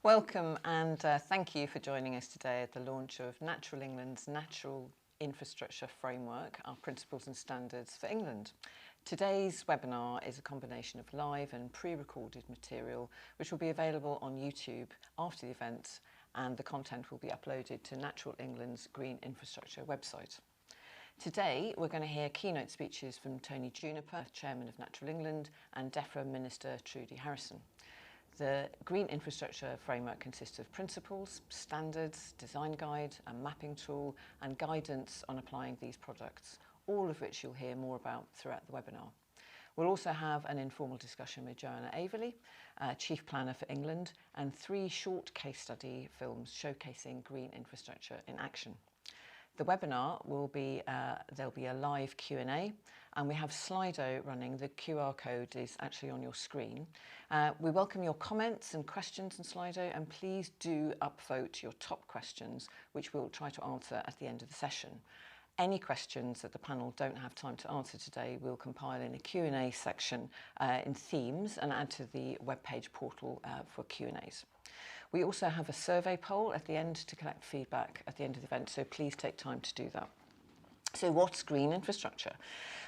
Welcome and thank you for joining us today at the launch of Natural England's Natural Infrastructure Framework, our principles and standards for England. Today's webinar is a combination of live and pre-recorded material which will be available on YouTube after the event, and the content will be uploaded to Natural England's Green Infrastructure website. Today we're going to hear keynote speeches from Tony Juniper, Chairman of Natural England, and Defra Minister Trudy Harrison. The Green Infrastructure Framework consists of principles, standards, design guide, a mapping tool and guidance on applying these products, all of which you'll hear more about throughout the webinar. We'll also have an informal discussion with Joanna, Averley, Chief Planner for England, and 3 short case study films showcasing green infrastructure in action. The webinar will be, there'll be a live Q&A, and we have Slido running. The QR code is actually on your screen. We welcome your comments and questions in Slido, and please do upvote your top questions, which we'll try to answer at the end of the session. Any questions that the panel don't have time to answer today, we'll compile in a Q&A section in themes and add to the webpage portal for Q&As. We also have a survey poll at the end to collect feedback at the end of the event, so please take time to do that. So what's green infrastructure?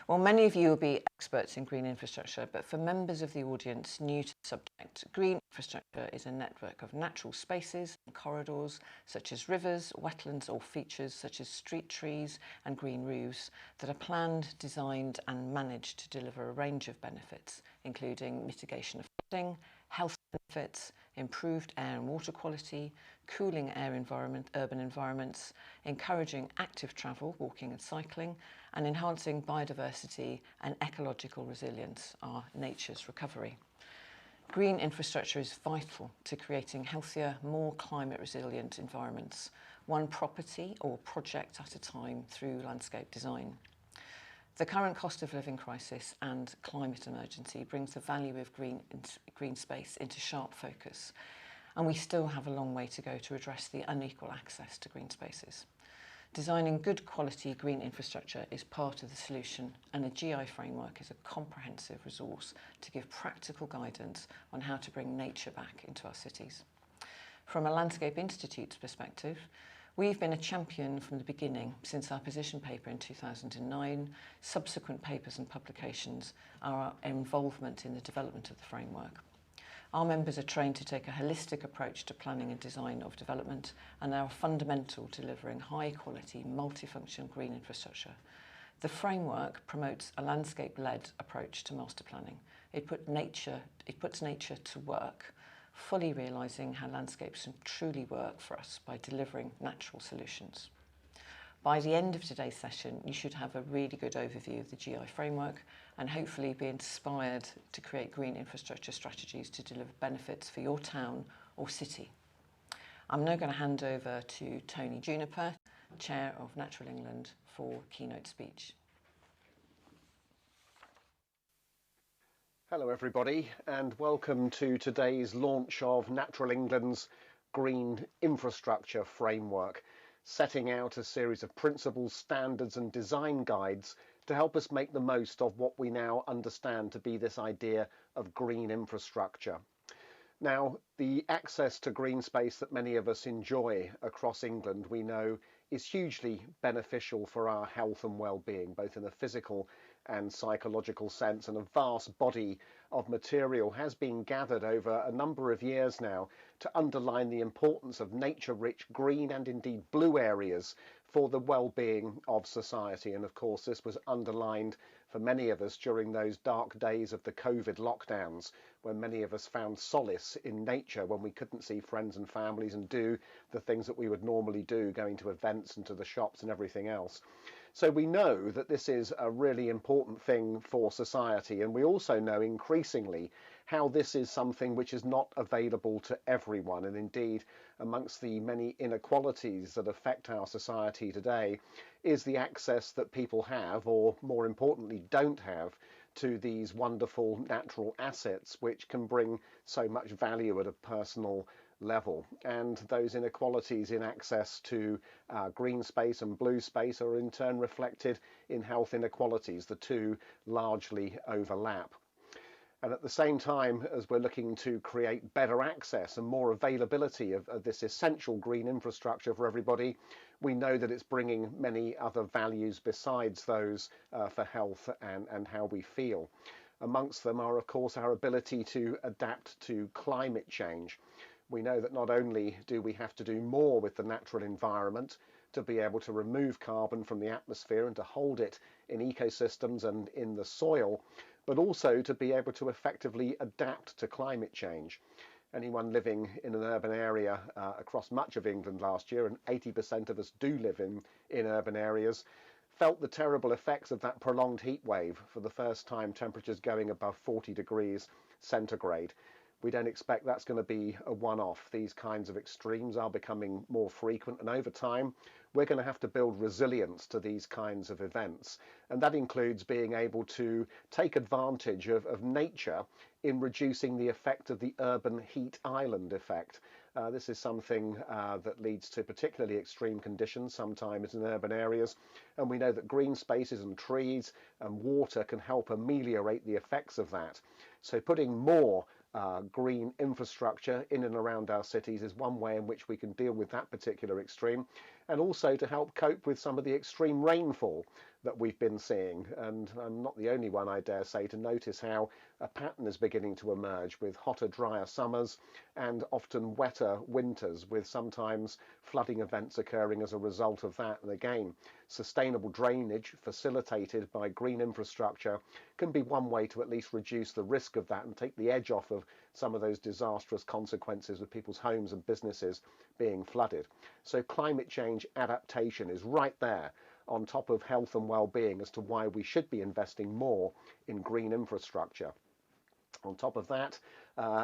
Well, many of you will be experts in green infrastructure, but for members of the audience new to the subject, green infrastructure is a network of natural spaces and corridors such as rivers, wetlands or features such as street trees and green roofs that are planned, designed and managed to deliver a range of benefits, including mitigation of flooding, health benefits, improved air and water quality, cooling urban environments, encouraging active travel, walking and cycling, and enhancing biodiversity and ecological resilience, our nature's recovery. Green infrastructure is vital to creating healthier, more climate resilient environments, one property or project at a time through landscape design. The current cost of living crisis and climate emergency brings the value of green space into sharp focus, and we still have a long way to go to address the unequal access to green spaces. Designing good quality green infrastructure is part of the solution, and a GI framework is a comprehensive resource to give practical guidance on how to bring nature back into our cities. From a Landscape Institute's perspective, we've been a champion from the beginning since our position paper in 2009, subsequent papers and publications, our involvement in the development of the framework. Our members are trained to take a holistic approach to planning and design of development, and are fundamental to delivering high quality, multifunction green infrastructure. The framework promotes a landscape-led approach to master planning. It puts nature to work, fully realising how landscapes can truly work for us by delivering natural solutions. By the end of today's session, you should have a really good overview of the GI framework and hopefully be inspired to create green infrastructure strategies to deliver benefits for your town or city. I'm now going to hand over to Tony Juniper, Chair of Natural England, for keynote speech. Hello everybody, and welcome to today's launch of Natural England's Green Infrastructure Framework, setting out a series of principles, standards and design guides to help us make the most of what we now understand to be this idea of green infrastructure. Now, the access to green space that many of us enjoy across England, we know, is hugely beneficial for our health and well-being, both in a physical and psychological sense, and a vast body of material has been gathered over a number of years now to underline the importance of nature-rich green and indeed blue areas for the well-being of society. And of course this was underlined for many of us during those dark days of the COVID lockdowns, when many of us found solace in nature when we couldn't see friends and families and do the things that we would normally do, going to events and to the shops and everything else. So we know that this is a really important thing for society, and we also know increasingly how this is something which is not available to everyone. And indeed, amongst the many inequalities that affect our society today is the access that people have, or more importantly don't have, to these wonderful natural assets which can bring so much value at a personal level. And those inequalities in access to green space and blue space are in turn reflected in health inequalities. The two largely overlap. And at the same time as we're looking to create better access and more availability of this essential green infrastructure for everybody, we know that it's bringing many other values besides those for health and how we feel. Amongst them are, of course, our ability to adapt to climate change. We know that not only do we have to do more with the natural environment to be able to remove carbon from the atmosphere and to hold it in ecosystems and in the soil, but also to be able to effectively adapt to climate change. Anyone living in an urban area across much of England last year, and 80% of us do live in urban areas, felt the terrible effects of that prolonged heat wave. For the first time, temperatures going above 40 degrees centigrade. We don't expect that's going to be a one-off. These kinds of extremes are becoming more frequent, and over time we're going to have to build resilience to these kinds of events, and that includes being able to take advantage of nature in reducing the effect of the urban heat island effect. This is something that leads to particularly extreme conditions sometimes in urban areas, and we know that green spaces and trees and water can help ameliorate the effects of that. So putting more green infrastructure in and around our cities is one way in which we can deal with that particular extreme, and also to help cope with some of the extreme rainfall that we've been seeing. And I'm not the only one, I dare say, to notice how a pattern is beginning to emerge with hotter, drier summers and often wetter winters, with sometimes flooding events occurring as a result of that. And again, sustainable drainage facilitated by green infrastructure can be one way to at least reduce the risk of that and take the edge off of some of those disastrous consequences of people's homes and businesses being flooded. So climate change adaptation is right there on top of health and well-being as to why we should be investing more in green infrastructure. On top of that,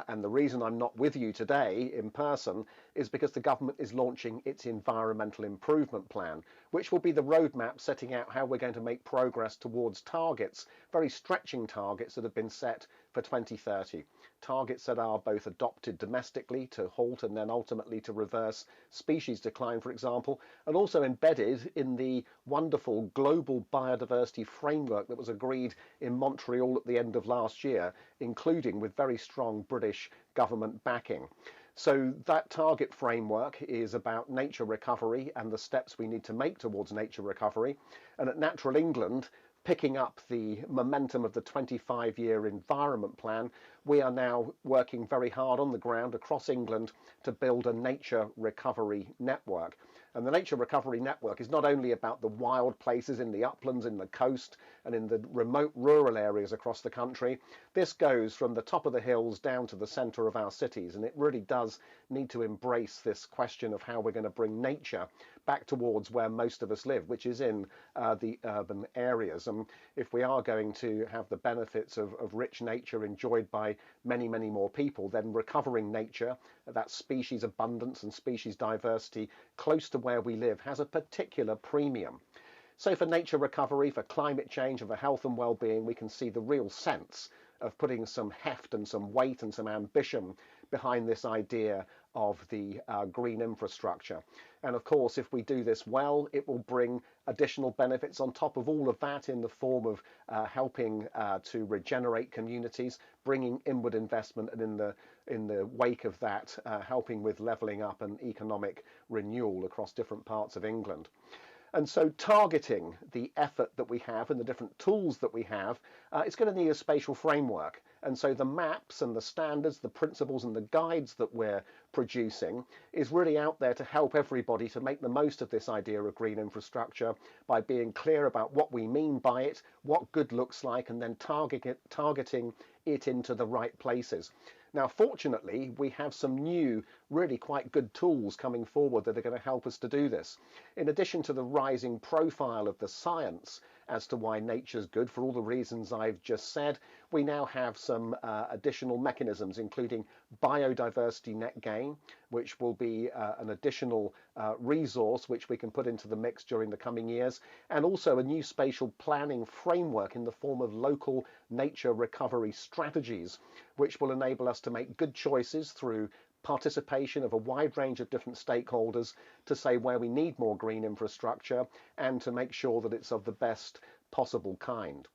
and the reason I'm not with you today in person is because the government is launching its environmental improvement plan, which will be the roadmap setting out how we're going to make progress towards targets, very stretching targets that have been set for 2030. Targets that are both adopted domestically to halt and then ultimately to reverse species decline, for example, and also embedded in the wonderful global biodiversity framework that was agreed in Montreal at the end of last year, including with very strong British government backing. So that target framework is about nature recovery and the steps we need to make towards nature recovery. And at Natural England, picking up the momentum of the 25-year environment plan, we are now working very hard on the ground across England to build a nature recovery network. And the Nature Recovery Network is not only about the wild places in the uplands, in the coast and in the remote rural areas across the country. This goes from the top of the hills down to the centre of our cities, and it really does need to embrace this question of how we're going to bring nature back towards where most of us live, which is in the urban areas. And if we are going to have the benefits of rich nature enjoyed by many, many more people, then recovering nature, that species abundance and species diversity close to where we live, has a particular premium. So for nature recovery, for climate change and for health and well-being, we can see the real sense of putting some heft and some weight and some ambition behind this idea of the green infrastructure. And of course, if we do this well, it will bring additional benefits on top of all of that in the form of helping to regenerate communities, bringing inward investment, and in the wake of that, helping with levelling up and economic renewal across different parts of England. And so targeting the effort that we have and the different tools that we have, it's going to need a spatial framework. And so the maps and the standards, the principles and the guides that we're producing is really out there to help everybody to make the most of this idea of green infrastructure by being clear about what we mean by it, what good looks like, and then targeting it into the right places. Now, fortunately, we have some new, really quite good tools coming forward that are going to help us to do this. In addition to the rising profile of the science as to why nature's good, for all the reasons I've just said, we now have some additional mechanisms, including biodiversity net gain, which will be an additional resource which we can put into the mix during the coming years, and also a new spatial planning framework in the form of local nature recovery strategies, which will enable us to make good choices through participation of a wide range of different stakeholders to say where we need more green infrastructure and to make sure that it's of the best possible kind.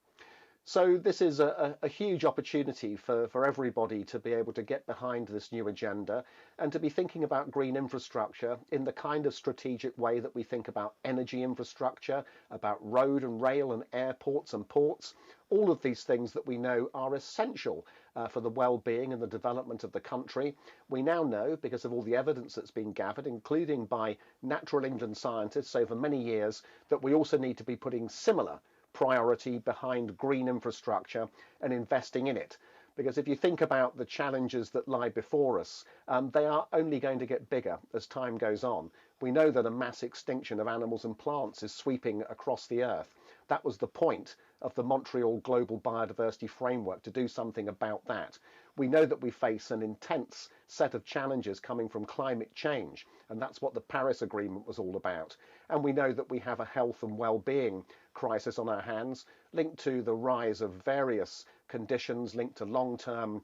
So this is a huge opportunity for everybody to be able to get behind this new agenda and to be thinking about green infrastructure in the kind of strategic way that we think about energy infrastructure, about road and rail and airports and ports, all of these things that we know are essential for the well-being and the development of the country. We now know, because of all the evidence that's been gathered, including by Natural England scientists over many years, that we also need to be putting similar priority behind green infrastructure and investing in it. Because if you think about the challenges that lie before us, they are only going to get bigger as time goes on. We know that a mass extinction of animals and plants is sweeping across the earth. That was the point of the Montreal Global Biodiversity Framework, to do something about that. We know that we face an intense set of challenges coming from climate change, and that's what the Paris Agreement was all about. And we know that we have a health and well-being crisis on our hands, linked to the rise of various conditions linked to long-term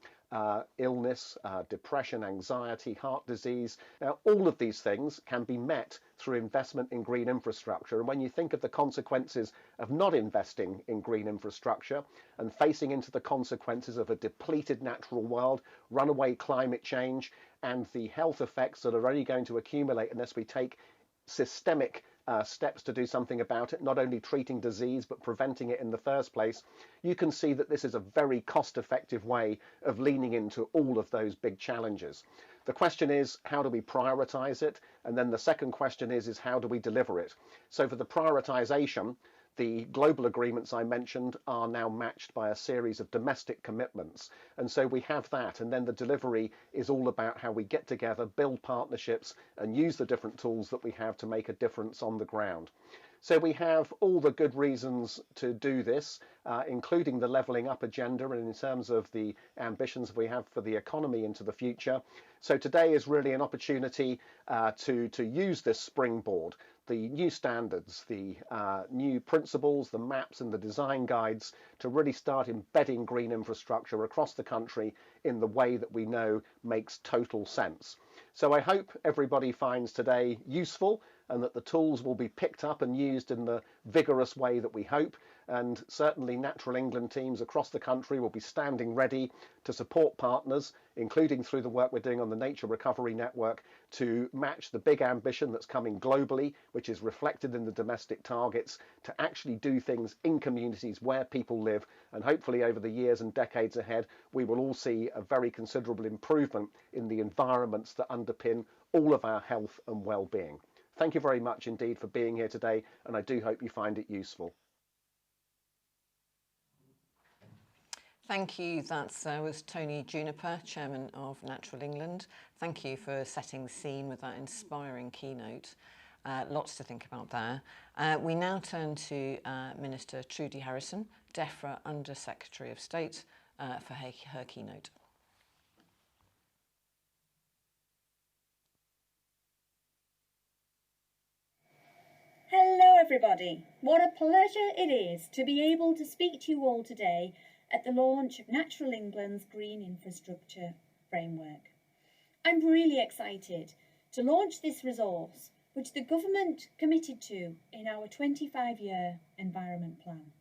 illness, depression, anxiety, heart disease. Now, all of these things can be met through investment in green infrastructure. And when you think of the consequences of not investing in green infrastructure and facing into the consequences of a depleted natural world, runaway climate change, and the health effects that are only going to accumulate unless we take systemic steps to do something about it, not only treating disease but preventing it in the first place, you can see that this is a very cost-effective way of leaning into all of those big challenges. The question is, how do we prioritize it? And then the second question is how do we deliver it? So for the prioritization, the global agreements I mentioned are now matched by a series of domestic commitments. And so we have that. And then the delivery is all about how we get together, build partnerships, and use the different tools that we have to make a difference on the ground. So we have all the good reasons to do this, including the levelling up agenda and in terms of the ambitions we have for the economy into the future. So today is really an opportunity to use this springboard, the new standards, the new principles, the maps and the design guides, to really start embedding green infrastructure across the country in the way that we know makes total sense. So I hope everybody finds today useful and that the tools will be picked up and used in the vigorous way that we hope. And certainly Natural England teams across the country will be standing ready to support partners, including through the work we're doing on the Nature Recovery Network, to match the big ambition that's coming globally, which is reflected in the domestic targets, to actually do things in communities where people live. And hopefully over the years and decades ahead, we will all see a very considerable improvement in the environments that underpin all of our health and well-being. Thank you very much indeed for being here today, and I do hope you find it useful. Thank you. That was Tony Juniper, Chairman of Natural England. Thank you for setting the scene with that inspiring keynote. Lots to think about there. We now turn to Minister Trudy Harrison, Defra Under Secretary of State, for her keynote. Hello everybody, what a pleasure it is to be able to speak to you all today at the launch of Natural England's Green Infrastructure Framework. I'm really excited to launch this resource which the government committed to in our 25-year environment plan.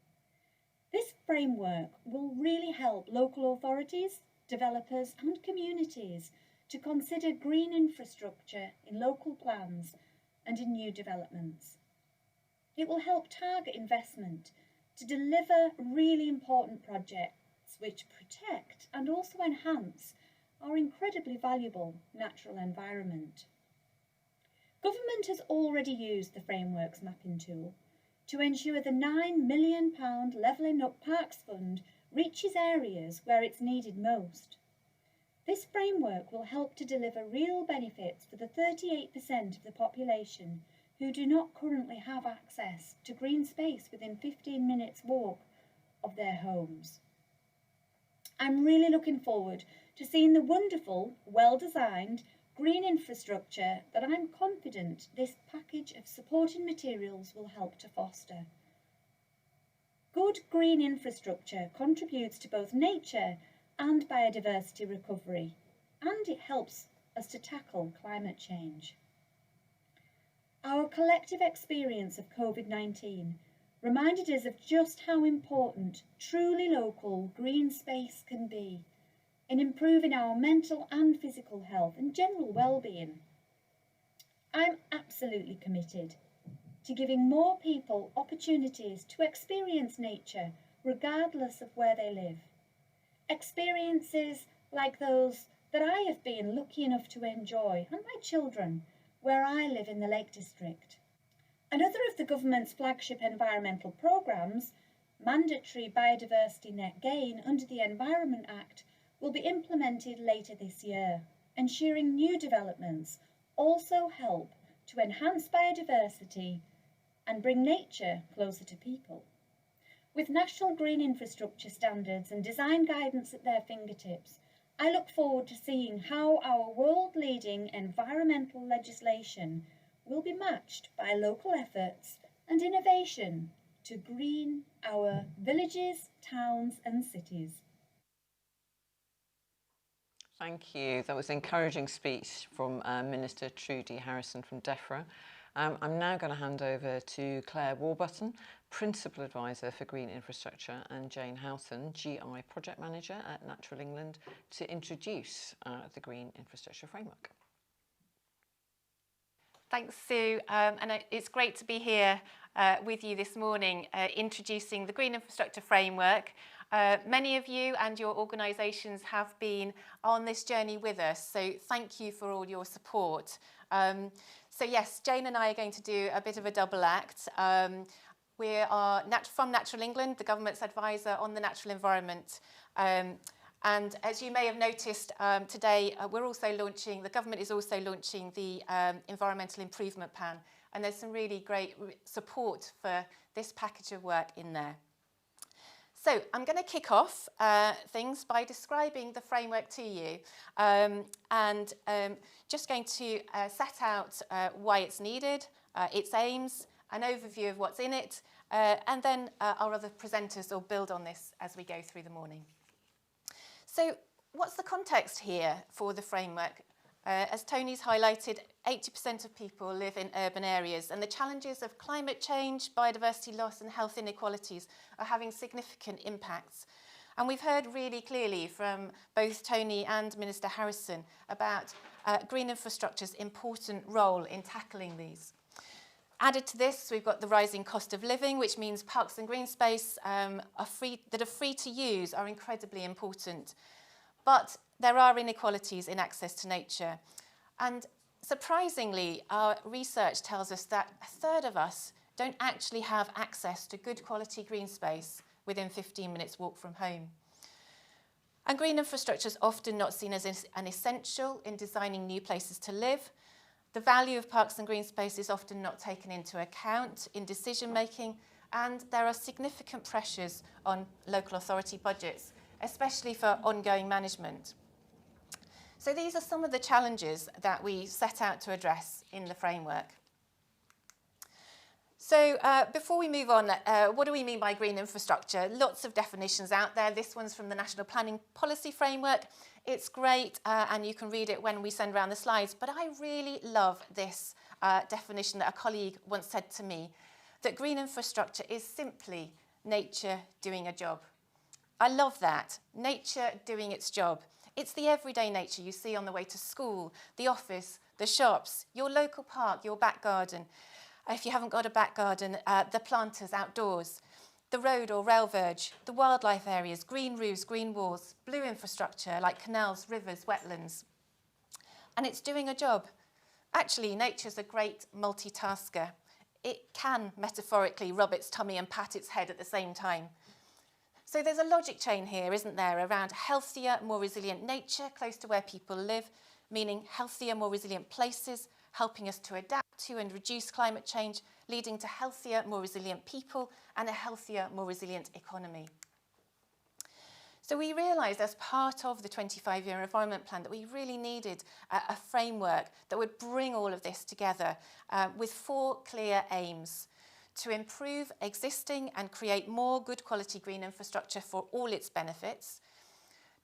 This framework will really help local authorities, developers and communities to consider green infrastructure in local plans and in new developments. It will help target investment to deliver really important projects which protect and also enhance our incredibly valuable natural environment. Government has already used the framework's mapping tool to ensure the £9 million Levelling Up Parks Fund reaches areas where it's needed most. This framework will help to deliver real benefits for the 38% of the population who do not currently have access to green space within 15 minutes walk of their homes. I'm really looking forward to seeing the wonderful, well-designed green infrastructure that I'm confident this package of supporting materials will help to foster. Good green infrastructure contributes to both nature and biodiversity recovery, and it helps us to tackle climate change. Our collective experience of COVID-19 reminded us of just how important truly local green space can be in improving our mental and physical health and general well-being. I'm absolutely committed to giving more people opportunities to experience nature regardless of where they live. Experiences like those that I have been lucky enough to enjoy, and my children, where I live in the Lake District. Another of the government's flagship environmental programmes, mandatory biodiversity net gain under the Environment Act, will be implemented later this year, ensuring new developments also help to enhance biodiversity and bring nature closer to people. With national green infrastructure standards and design guidance at their fingertips, I look forward to seeing how our world-leading environmental legislation will be matched by local efforts and innovation to green our villages, towns and cities. Thank you. That was an encouraging speech from Minister Trudy Harrison from Defra. I'm now going to hand over to Clare Warburton, Principal Advisor for Green Infrastructure, and Jane Houghton, GI Project Manager at Natural England, to introduce the Green Infrastructure Framework. Thanks, Sue, and it's great to be here with you this morning, introducing the Green Infrastructure Framework. Many of you and your organisations have been on this journey with us, so thank you for all your support. So yes, Jane and I are going to do a bit of a double act. We are from Natural England, the government's advisor on the natural environment. And as you may have noticed today, the government is also launching the Environmental Improvement Plan. And there's some really great support for this package of work in there. So I'm going to kick off things by describing the framework to you and just going to set out why it's needed, its aims, an overview of what's in it, and then our other presenters will build on this as we go through the morning. So what's the context here for the framework? As Tony's highlighted, 80% of people live in urban areas, and the challenges of climate change, biodiversity loss and health inequalities are having significant impacts. And we've heard really clearly from both Tony and Minister Harrison about green infrastructure's important role in tackling these. Added to this, we've got the rising cost of living, which means parks and green space that are free to use are incredibly important. But there are inequalities in access to nature. And surprisingly, our research tells us that a third of us don't actually have access to good quality green space within 15 minutes walk from home. And green infrastructure is often not seen as an essential in designing new places to live. The value of parks and green space is often not taken into account in decision making, and there are significant pressures on local authority budgets, especially for ongoing management. So these are some of the challenges that we set out to address in the framework. So before we move on, what do we mean by green infrastructure? Lots of definitions out there. This one's from the National Planning Policy Framework. It's great, and you can read it when we send around the slides. But I really love this definition that a colleague once said to me, that green infrastructure is simply nature doing a job. I love that. Nature doing its job. It's the everyday nature you see on the way to school, the office, the shops, your local park, your back garden. If you haven't got a back garden, the planters outdoors, the road or rail verge, the wildlife areas, green roofs, green walls, blue infrastructure like canals, rivers, wetlands. And it's doing a job. Actually, nature's a great multitasker. It can metaphorically rub its tummy and pat its head at the same time. So there's a logic chain here, isn't there, around healthier, more resilient nature close to where people live, meaning healthier, more resilient places, helping us to adapt to and reduce climate change, leading to healthier, more resilient people and a healthier, more resilient economy. So we realised as part of the 25-year environment plan that we really needed a framework that would bring all of this together with 4 clear aims: to improve existing and create more good quality green infrastructure for all its benefits,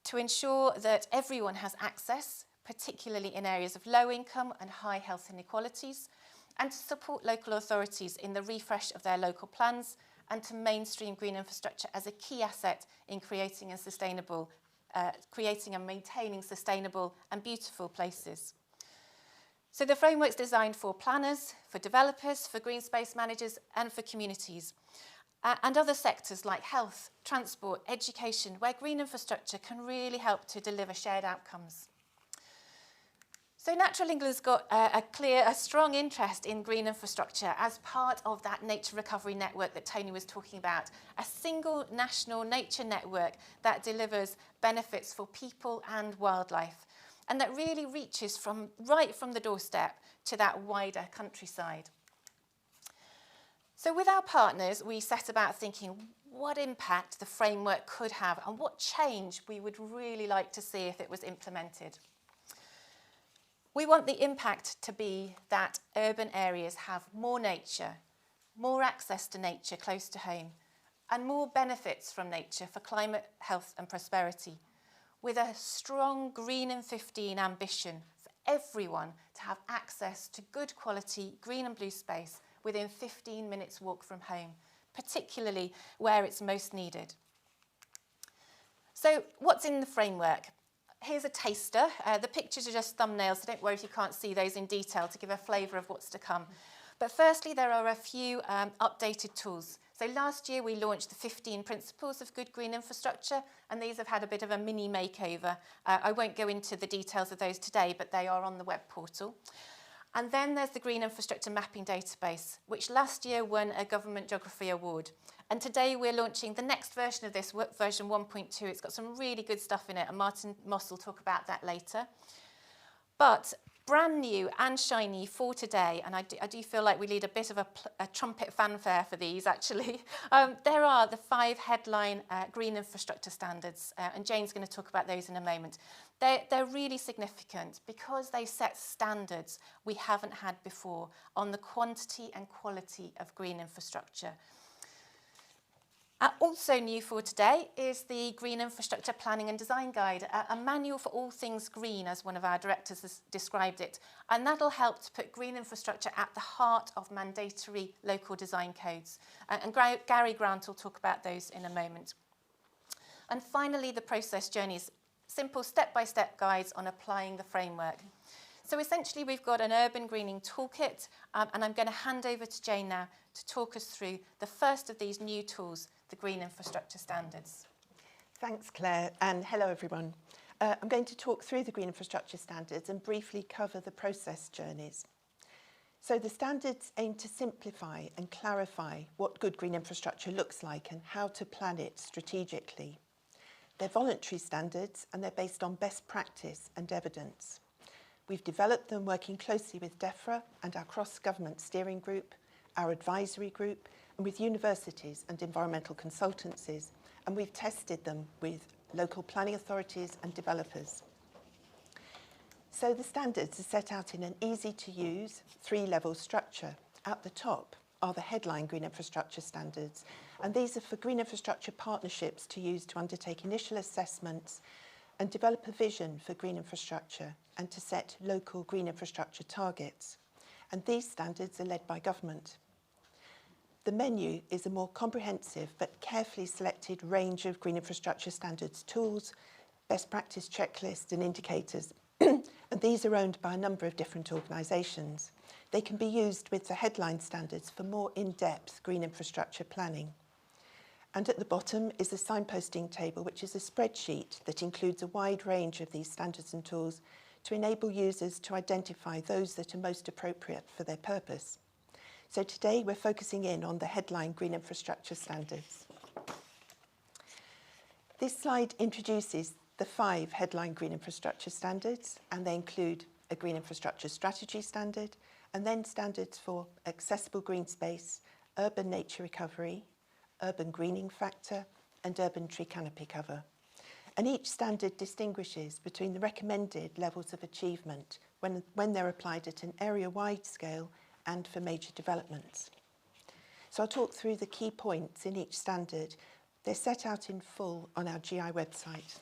to ensure that everyone has access, particularly in areas of low income and high health inequalities, and to support local authorities in the refresh of their local plans and to mainstream green infrastructure as a key asset in creating and maintaining sustainable and beautiful places. So the framework's designed for planners, for developers, for green space managers and for communities. And other sectors like health, transport, education, where green infrastructure can really help to deliver shared outcomes. So Natural England's got a strong interest in green infrastructure as part of that nature recovery network that Tony was talking about, a single national nature network that delivers benefits for people and wildlife, and that really reaches right from the doorstep to that wider countryside. So with our partners, we set about thinking what impact the framework could have and what change we would really like to see if it was implemented. We want the impact to be that urban areas have more nature, more access to nature close to home, and more benefits from nature for climate, health and prosperity, with a strong Green in 15 ambition for everyone to have access to good quality green and blue space within 15 minutes walk from home, particularly where it's most needed. So what's in the framework? Here's a taster. The pictures are just thumbnails, so don't worry if you can't see those in detail to give a flavour of what's to come. But firstly, there are a few updated tools. So last year we launched the 15 principles of good green infrastructure, and these have had a bit of a mini makeover. I won't go into the details of those today, but they are on the web portal. And then there's the Green Infrastructure Mapping Database, which last year won a Government Geography Award. And today we're launching the next version of this, version 1.2. It's got some really good stuff in it, and Martin Moss will talk about that later. But brand new and shiny for today, and I do feel like we need a bit of a trumpet fanfare for these actually. There are the 5 headline green infrastructure standards, and Jane's going to talk about those in a moment. They're really significant because they set standards we haven't had before on the quantity and quality of green infrastructure. Also new for today is the Green Infrastructure Planning and Design Guide, a manual for all things green, as one of our directors has described it. And that'll help to put green infrastructure at the heart of mandatory local design codes. And Gary Grant will talk about those in a moment. And finally, the process journeys, simple step-by-step guides on applying the framework. So essentially, we've got an urban greening toolkit, and I'm going to hand over to Jane now to talk us through the first of these new tools, the Green Infrastructure Standards. Thanks, Claire, and hello, everyone. I'm going to talk through the Green Infrastructure Standards and briefly cover the process journeys. So the standards aim to simplify and clarify what good green infrastructure looks like and how to plan it strategically. They're voluntary standards, and they're based on best practice and evidence. We've developed them working closely with Defra and our cross-government steering group, our advisory group, and with universities and environmental consultancies, and we've tested them with local planning authorities and developers. So the standards are set out in an easy-to-use 3-level structure. At the top are the headline green infrastructure standards, and these are for green infrastructure partnerships to use to undertake initial assessments and develop a vision for green infrastructure and to set local green infrastructure targets. And these standards are led by government. The menu is a more comprehensive but carefully selected range of green infrastructure standards tools, best practice checklists and indicators. And these are owned by a number of different organisations. They can be used with the headline standards for more in-depth green infrastructure planning. And at the bottom is a signposting table, which is a spreadsheet that includes a wide range of these standards and tools to enable users to identify those that are most appropriate for their purpose. So today we're focusing in on the headline green infrastructure standards. This slide introduces the 5 headline green infrastructure standards, and they include a green infrastructure strategy standard, and then standards for accessible green space, urban nature recovery, urban greening factor, and urban tree canopy cover. And each standard distinguishes between the recommended levels of achievement when they're applied at an area-wide scale and for major developments. So I'll talk through the key points in each standard. They're set out in full on our GI website.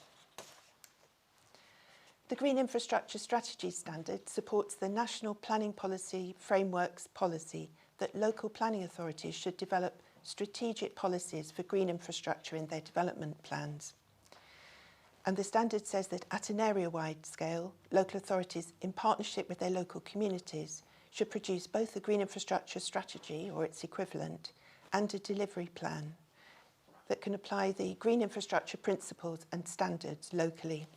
The Green Infrastructure Strategy Standard supports the National Planning Policy Frameworks policy that local planning authorities should develop strategic policies for green infrastructure in their development plans. And the standard says that at an area-wide scale, local authorities, in partnership with their local communities, should produce both a green infrastructure strategy, or its equivalent, and a delivery plan that can apply the green infrastructure principles and standards locally.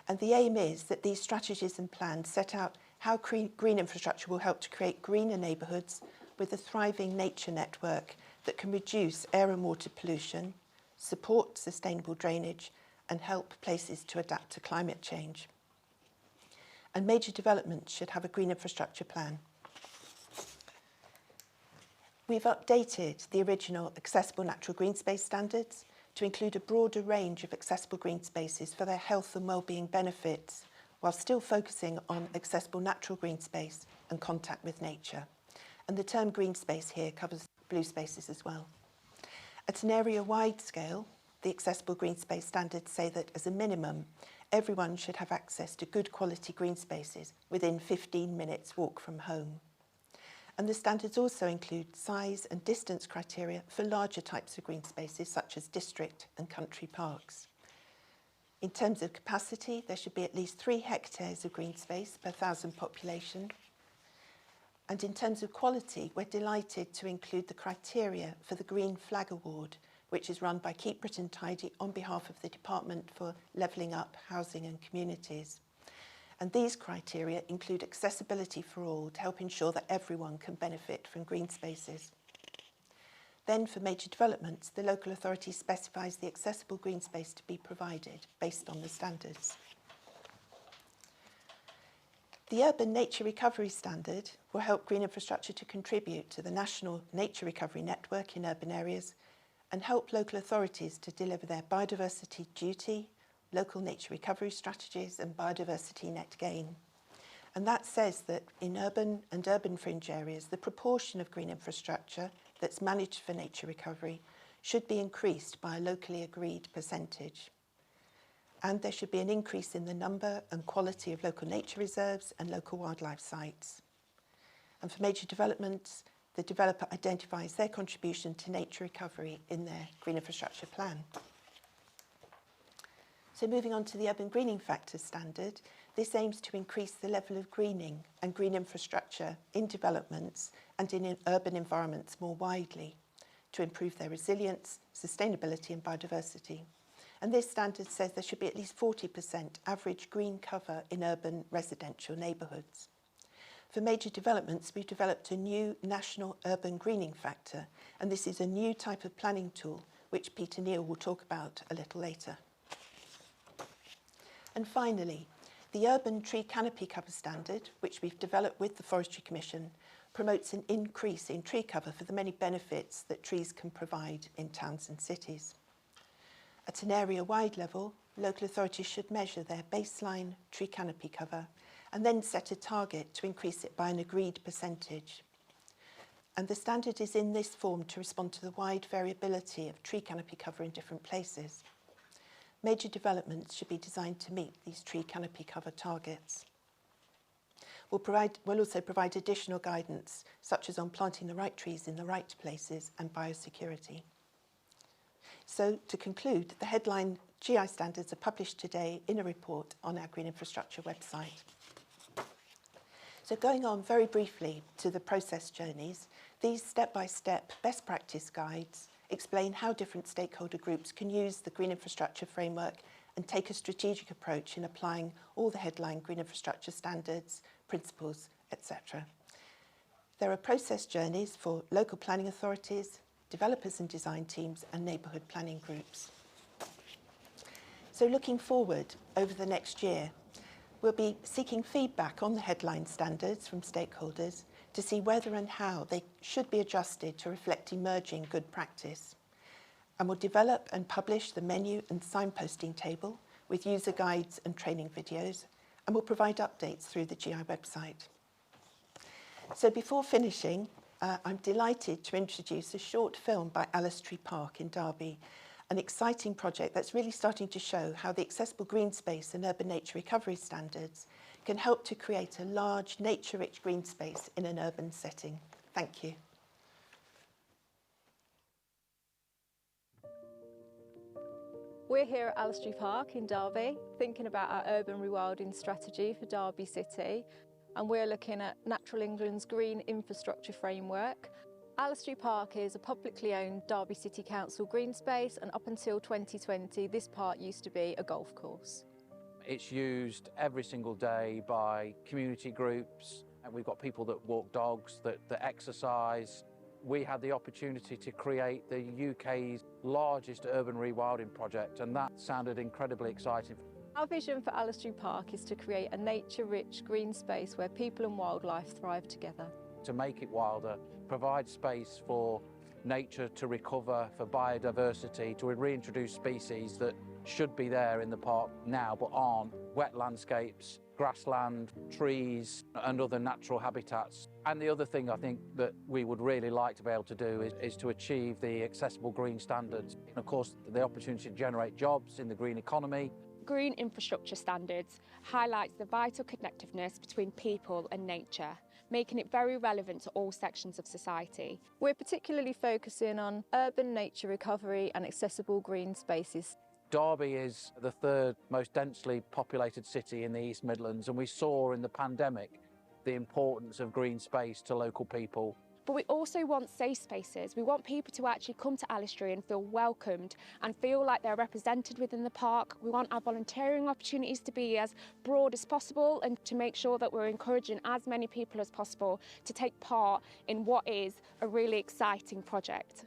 And the aim is that these strategies and plans set out how green infrastructure will help to create greener neighbourhoods with a thriving nature network that can reduce air and water pollution, support sustainable drainage, and help places to adapt to climate change. And major developments should have a green infrastructure plan. We've updated the original accessible natural green space standards to include a broader range of accessible green spaces for their health and wellbeing benefits, while still focusing on accessible natural green space and contact with nature. And the term green space here covers blue spaces as well. At an area-wide scale, the accessible green space standards say that as a minimum, everyone should have access to good quality green spaces within 15 minutes walk from home. And the standards also include size and distance criteria for larger types of green spaces, such as district and country parks. In terms of capacity, there should be at least 3 hectares of green space per 1,000 population. And in terms of quality, we're delighted to include the criteria for the Green Flag Award, which is run by Keep Britain Tidy on behalf of the Department for Levelling Up Housing and Communities. And these criteria include accessibility for all to help ensure that everyone can benefit from green spaces. Then for major developments, the local authority specifies the accessible green space to be provided based on the standards. The Urban Nature Recovery Standard will help green infrastructure to contribute to the National Nature Recovery Network in urban areas and help local authorities to deliver their biodiversity duty, local nature recovery strategies and biodiversity net gain. And that says that in urban and urban fringe areas, the proportion of green infrastructure that's managed for nature recovery should be increased by a locally agreed percentage. And there should be an increase in the number and quality of local nature reserves and local wildlife sites. And for major developments, the developer identifies their contribution to nature recovery in their green infrastructure plan. So moving on to the Urban Greening Factors Standard, this aims to increase the level of greening and green infrastructure in developments and in urban environments more widely to improve their resilience, sustainability and biodiversity. And this standard says there should be at least 40% average green cover in urban residential neighbourhoods. For major developments, we've developed a new national urban greening factor, and this is a new type of planning tool, which Neal will talk about a little later. And finally, the Urban Tree Canopy Cover Standard, which we've developed with the Forestry Commission, promotes an increase in tree cover for the many benefits that trees can provide in towns and cities. At an area-wide level, local authorities should measure their baseline tree canopy cover and then set a target to increase it by an agreed percentage. And the standard is in this form to respond to the wide variability of tree canopy cover in different places. Major developments should be designed to meet these tree canopy cover targets. We'll also provide additional guidance, such as on planting the right trees in the right places and biosecurity. So to conclude, the headline GI standards are published today in a report on our Green Infrastructure website. So going on very briefly to the process journeys, these step-by-step best practice guides explain how different stakeholder groups can use the Green Infrastructure Framework and take a strategic approach in applying all the headline Green Infrastructure standards, principles, etc. There are process journeys for local planning authorities, developers and design teams, and neighbourhood planning groups. So looking forward over the next year, we'll be seeking feedback on the headline standards from stakeholders to see whether and how they should be adjusted to reflect emerging good practice. And we'll develop and publish the menu and signposting table with user guides and training videos, and we'll provide updates through the GI website. So before finishing, I'm delighted to introduce a short film by Allestree Park in Derby, an exciting project that's really starting to show how the accessible green space and urban nature recovery standards can help to create a large nature-rich green space in an urban setting. Thank you. We're here at Allestree Park in Derby, thinking about our urban rewilding strategy for Derby City, and we're looking at Natural England's green infrastructure framework. Allestree Park is a publicly owned Derby City Council green space, and up until 2020 this park used to be a golf course. It's used every single day by community groups, and we've got people that walk dogs, that exercise. We had the opportunity to create the UK's largest urban rewilding project, and that sounded incredibly exciting. Our vision for Allestree Park is to create a nature-rich green space where people and wildlife thrive together. To make it wilder, provide space for nature to recover, for biodiversity, to reintroduce species that should be there in the park now but aren't. Wet landscapes, grassland, trees and other natural habitats. And the other thing I think that we would really like to be able to do is to achieve the accessible green standards. And of course, the opportunity to generate jobs in the green economy. Green infrastructure standards highlights the vital connectiveness between people and nature, making it very relevant to all sections of society. We're particularly focusing on urban nature recovery and accessible green spaces. Derby is the third most densely populated city in the East Midlands, and we saw in the pandemic the importance of green space to local people. But we also want safe spaces. We want people to actually come to Allestree and feel welcomed and feel like they're represented within the park. We want our volunteering opportunities to be as broad as possible and to make sure that we're encouraging as many people as possible to take part in what is a really exciting project.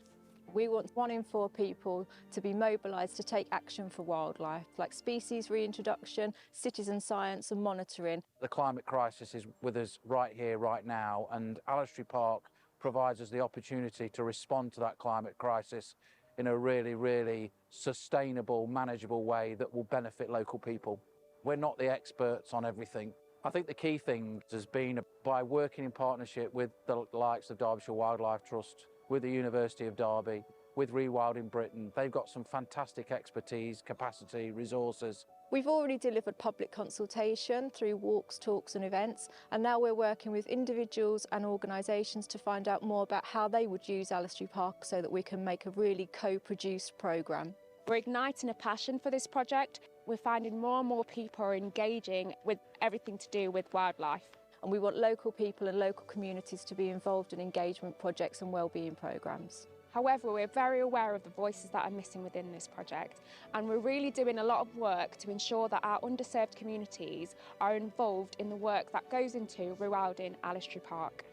We want 1 in 4 people to be mobilised to take action for wildlife, like species reintroduction, citizen science and monitoring. The climate crisis is with us right here, right now, and Allestree Park provides us the opportunity to respond to that climate crisis in a really, really sustainable, manageable way that will benefit local people. We're not the experts on everything. I think the key thing has been by working in partnership with the likes of Derbyshire Wildlife Trust, with the University of Derby, with Rewilding Britain. They've got some fantastic expertise, capacity, resources. We've already delivered public consultation through walks, talks and events, and now we're working with individuals and organisations to find out more about how they would use Allestree Park so that we can make a really co-produced programme. We're igniting a passion for this project. We're finding more and more people are engaging with everything to do with wildlife. And we want local people and local communities to be involved in engagement projects and wellbeing programmes. However, we're very aware of the voices that are missing within this project, and we're really doing a lot of work to ensure that our underserved communities are involved in the work that goes into rewilding Allestree Park.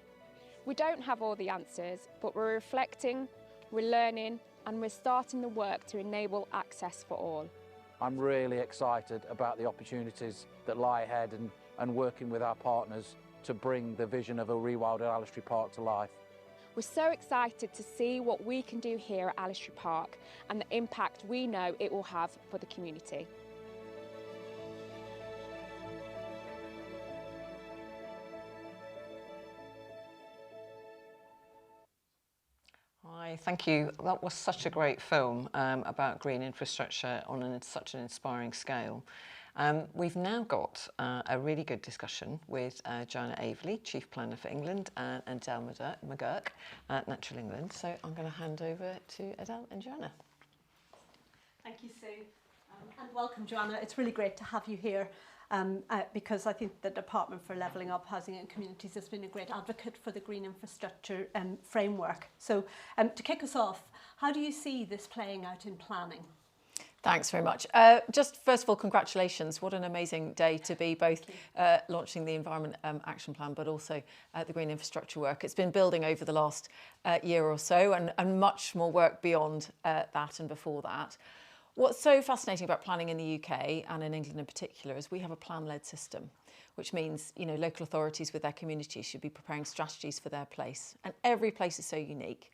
We don't have all the answers, but we're reflecting, we're learning, and we're starting the work to enable access for all. I'm really excited about the opportunities that lie ahead and working with our partners to bring the vision of a rewilded Allestree Park to life. We're so excited to see what we can do here at Allestree Park and the impact we know it will have for the community. Hi, thank you. That was such a great film about green infrastructure on such an inspiring scale. We've now got a really good discussion with Joanna Averley, Chief Planner for England, and Edel McGurk at Natural England. So I'm going to hand over to Edel and Joanna. Thank you, Sue, and welcome, Joanna. It's really great to have you here because I think the Department for Levelling Up Housing and Communities has been a great advocate for the green infrastructure framework. So to kick us off, how do you see this playing out in planning? Thanks very much. Just first of all, congratulations. What an amazing day to be both launching the Environment Action Plan, but also the green infrastructure work. It's been building over the last year or so and much more work beyond that and before that. What's so fascinating about planning in the UK and in England in particular is we have a plan-led system, which means, you know, local authorities with their communities should be preparing strategies for their place. And every place is so unique.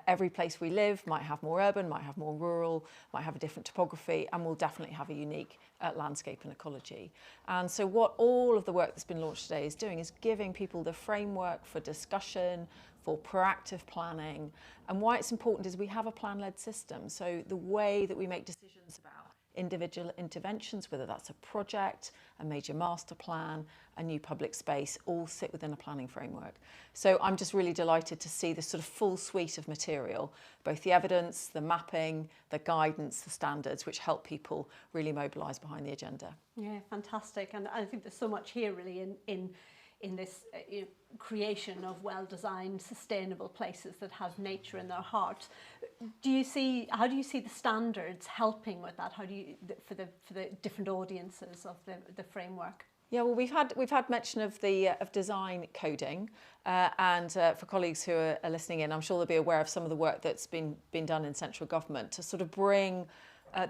Every place we live might have more urban, might have more rural, might have a different topography, and will definitely have a unique landscape and ecology. And so what all of the work that's been launched today is doing is giving people the framework for discussion, for proactive planning. And why it's important is we have a plan-led system. So the way that we make decisions about individual interventions, whether that's a project, a major master plan, a new public space, all sit within a planning framework. So I'm just really delighted to see this sort of full suite of material, both the evidence, the mapping, the guidance, the standards, which help people really mobilise behind the agenda. Yeah, fantastic. And I think there's so much here really in this creation of well-designed, sustainable places that have nature in their heart. How do you see the standards helping with that? How do you for the different audiences of the framework? Yeah, well, we've had mention of the of design coding, and for colleagues who are listening in, I'm sure they'll be aware of some of the work that's been done in central government to sort of bring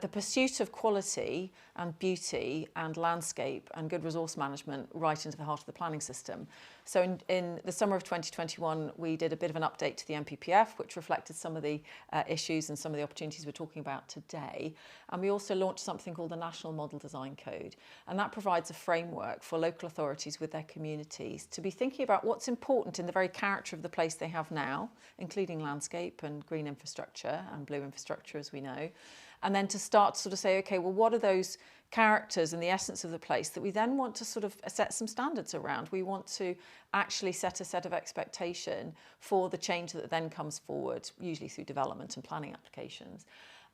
the pursuit of quality and beauty and landscape and good resource management right into the heart of the planning system. So in the summer of 2021, we did a bit of an update to the NPPF, which reflected some of the issues and some of the opportunities we're talking about today. And we also launched something called the National Model Design Code. And that provides a framework for local authorities with their communities to be thinking about what's important in the very character of the place they have now, including landscape and green infrastructure and blue infrastructure, as we know. And then to start to sort of say, okay, well, what are those characters and the essence of the place that we then want to sort of set some standards around? We want to actually set a set of expectation for the change that then comes forward, usually through development and planning applications.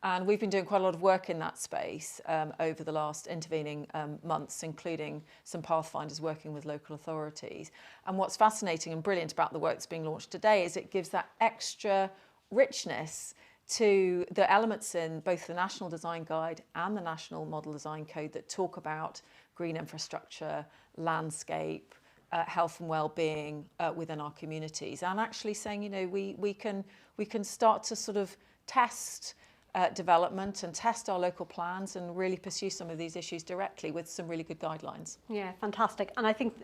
And we've been doing quite a lot of work in that space over the last intervening months, including some pathfinders working with local authorities. And what's fascinating and brilliant about the work that's being launched today is it gives that extra richness to the elements in both the National Design Guide and the National Model Design Code that talk about green infrastructure, landscape, health and well-being within our communities, and actually saying, you know, we can start to sort of test development and test our local plans and really pursue some of these issues directly with some really good guidelines. Yeah, fantastic. And I think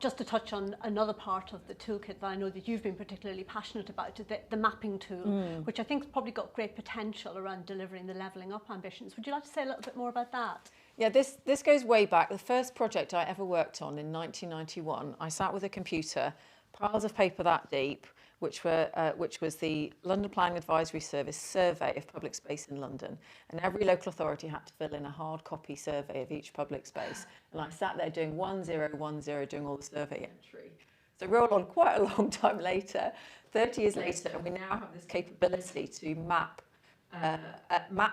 just to touch on another part of the toolkit that I know that you've been particularly passionate about, the mapping tool, which I think has probably got great potential around delivering the levelling up ambitions. Would you like to say a little bit more about that? Yeah, this goes way back. The first project I ever worked on in 1991, I sat with a computer, piles of paper that deep, which was the London Planning Advisory Service survey of public space in London. And every local authority had to fill in a hard copy survey of each public space. And I sat there doing 1010, doing all the survey entry. So roll on quite a long time later, 30 years later, and we now have this capability to map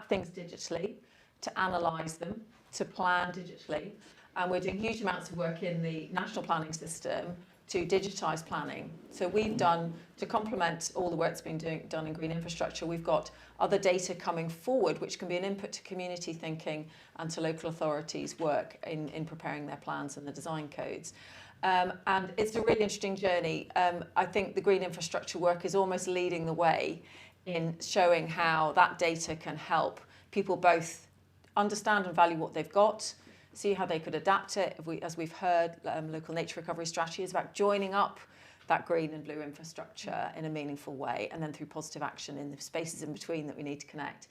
things digitally, to analyse them, to plan digitally. And we're doing huge amounts of work in the national planning system to digitise planning. So we've done, to complement all the work that's been done in green infrastructure, we've got other data coming forward, which can be an input to community thinking and to local authorities' work in preparing their plans and the design codes. And it's a really interesting journey. I think the green infrastructure work is almost leading the way in showing how that data can help people both understand and value what they've got, see how they could adapt it. As we've heard, local nature recovery strategy is about joining up that green and blue infrastructure in a meaningful way, and then through positive action in the spaces in between that we need to connect,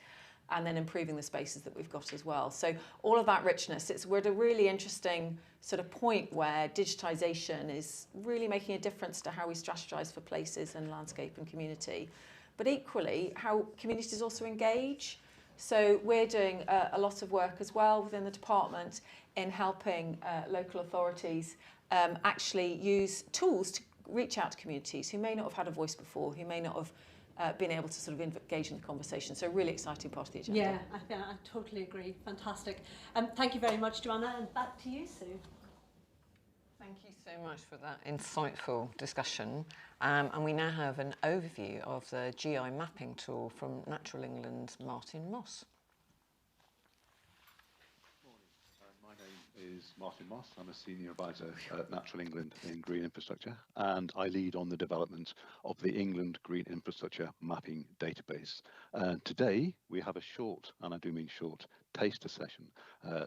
and then improving the spaces that we've got as well. So all of that richness, we're at a really interesting sort of point where digitisation is really making a difference to how we strategise for places and landscape and community, but equally how communities also engage. So we're doing a lot of work as well within the department in helping local authorities actually use tools to reach out to communities who may not have had a voice before, who may not have been able to sort of engage in the conversation. So a really exciting part of the agenda. Yeah, I totally agree. Fantastic. Thank you very much, Joanna, and back to you, Sue. Thank you so much for that insightful discussion. And we now have an overview of the GI mapping tool from Natural England's Martin Moss. My name is Martin Moss. I'm a senior advisor at Natural England in green infrastructure, and I lead on the development of the England Green Infrastructure Mapping Database. Today we have a short, and I do mean short, taster session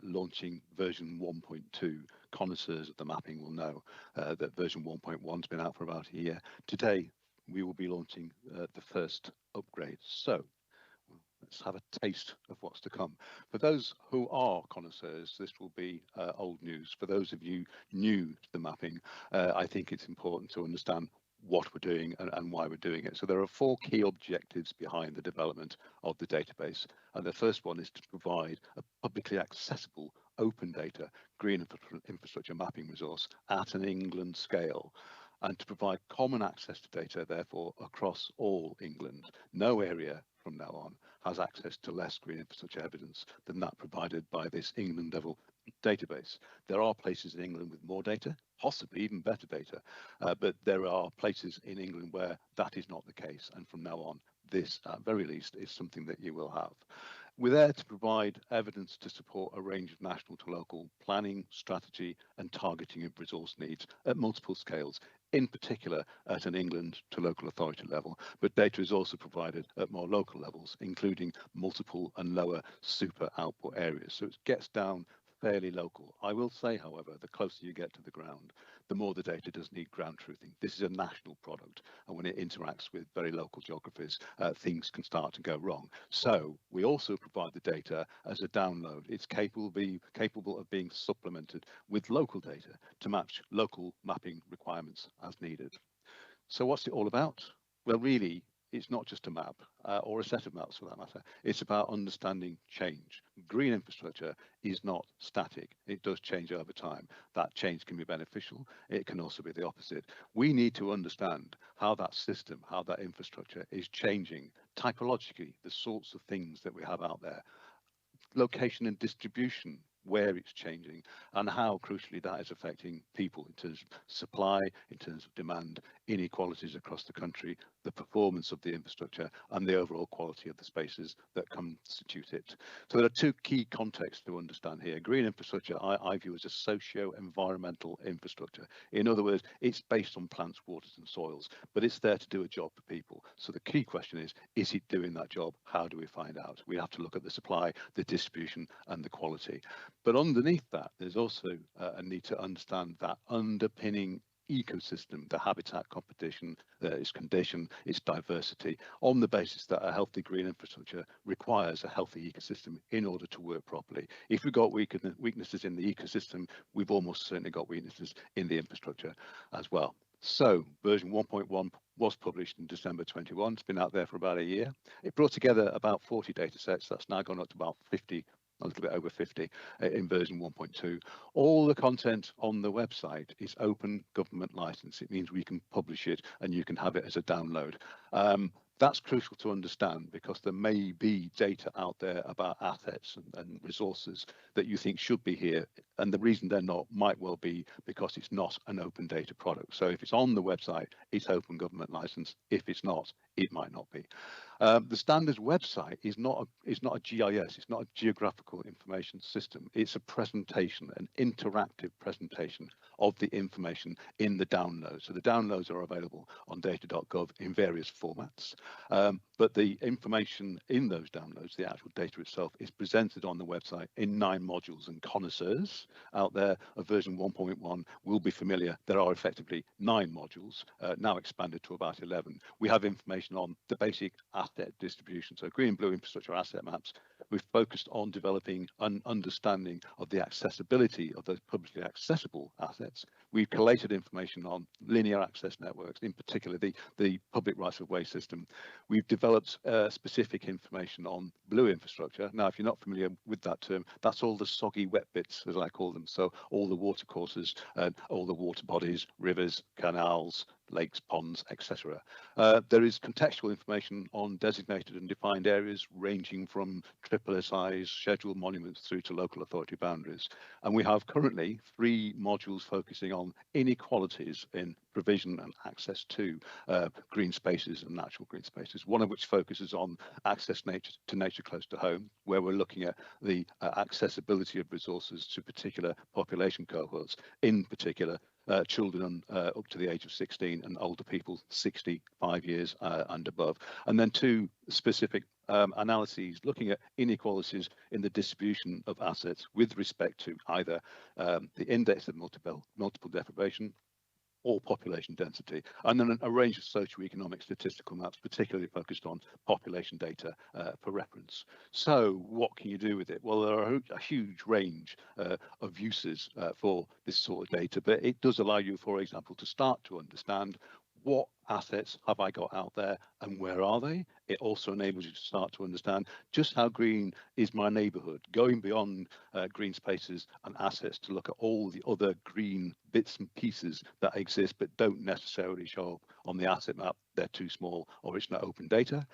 launching version 1.2. Connoisseurs of the mapping will know that version 1.1 has been out for about a year. Today we will be launching the first upgrade. So let's have a taste of what's to come. For those who are connoisseurs, this will be old news. For those of you new to the mapping, I think it's important to understand what we're doing and why we're doing it. So there are 4 key objectives behind the development of the database. And the first one is to provide a publicly accessible open data green infrastructure mapping resource at an England scale, and to provide common access to data, therefore, across all England. No area from now on has access to less green infrastructure evidence than that provided by this England level database. There are places in England with more data, possibly even better data, but there are places in England where that is not the case. And from now on, this, at very least, is something that you will have. We're there to provide evidence to support a range of national to local planning, strategy and targeting of resource needs at multiple scales, in particular at an England to local authority level, but data is also provided at more local levels, including multiple and lower super output areas. So it gets down fairly local. I will say, however, the closer you get to the ground, the more the data does need ground truthing. This is a national product, and when it interacts with very local geographies, things can start to go wrong. So we also provide the data as a download. It's capable of being supplemented with local data to match local mapping requirements as needed. So what's it all about? Well, really, it's not just a map or a set of maps for that matter. It's about understanding change. Green infrastructure is not static. It does change over time. That change can be beneficial. It can also be the opposite. We need to understand how that system, how that infrastructure is changing typologically, the sorts of things that we have out there, location and distribution, where it's changing, and how crucially that is affecting people in terms of supply, in terms of demand, inequalities across the country, the performance of the infrastructure, and the overall quality of the spaces that constitute it. So there are 2 key contexts to understand here. Green infrastructure I view as a socio-environmental infrastructure. In other words, it's based on plants, waters and soils, but it's there to do a job for people. So the key question is it doing that job? How do we find out? We have to look at the supply, the distribution and the quality. But underneath that, there's also a need to understand that underpinning ecosystem, the habitat competition, its condition, its diversity, on the basis that a healthy green infrastructure requires a healthy ecosystem in order to work properly. If we've got weaknesses in the ecosystem, we've almost certainly got weaknesses in the infrastructure as well. So version 1.1 was published in December 21. It's been out there for about a year. It brought together about 40 data sets. That's now gone up to about 50, a little bit over 50 in version 1.2. All the content on the website is open government license. It means we can publish it and you can have it as a download. That's crucial to understand because there may be data out there about assets and resources that you think should be here. And the reason they're not might well be because it's not an open data product. So if it's on the website, it's open government license. If it's not, it might not be. The standards website is not a GIS, it's not a geographical information system. It's a presentation, an interactive presentation of the information in the download. So the downloads are available on data.gov in various formats. But the information in those downloads, the actual data itself, is presented on the website in 9 modules, and connoisseurs out there of version 1.1 will be familiar. There are effectively 9 modules, now expanded to about 11. We have information on the basic asset distribution, so green and blue infrastructure asset maps. We've focused on developing an understanding of the accessibility of those publicly accessible assets. We've collated information on linear access networks, in particular the public rights of way system. We've developed specific information on blue infrastructure. Now, if you're not familiar with that term, that's all the soggy wet bits, as I call them. So all the water courses, all the water bodies, rivers, canals, lakes, ponds, etc. There is contextual information on designated and defined areas ranging from SSSIs, scheduled monuments through to local authority boundaries. And we have currently 3 modules focusing on inequalities in provision and access to green spaces and natural green spaces, one of which focuses on access to nature close to home, where we're looking at the accessibility of resources to particular population cohorts, in particular children up to the age of 16 and older people 65 years and above. And then 2 specific analyses looking at inequalities in the distribution of assets with respect to either the index of multiple deprivation or population density, and then a range of socioeconomic statistical maps, particularly focused on population data for reference. So what can you do with it? Well, there are a huge range of uses for this sort of data, but it does allow you, for example, to start to understand what assets have I got out there and where are they? It also enables you to start to understand just how green is my neighbourhood, going beyond green spaces and assets to look at all the other green bits and pieces that exist but don't necessarily show up on the asset map. They're too small or it's not open data.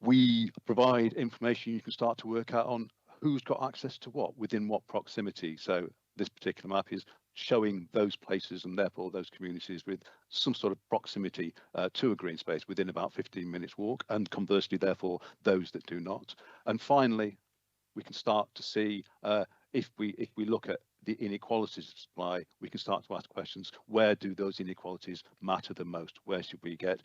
We provide information you can start to work out on who's got access to what, within what proximity. So this particular map is showing those places and therefore those communities with some sort of proximity to a green space within about 15 minutes walk, and conversely, therefore, those that do not. And finally, we can start to see if we look at the inequalities of supply, we can start to ask questions: where do those inequalities matter the most? Where should we get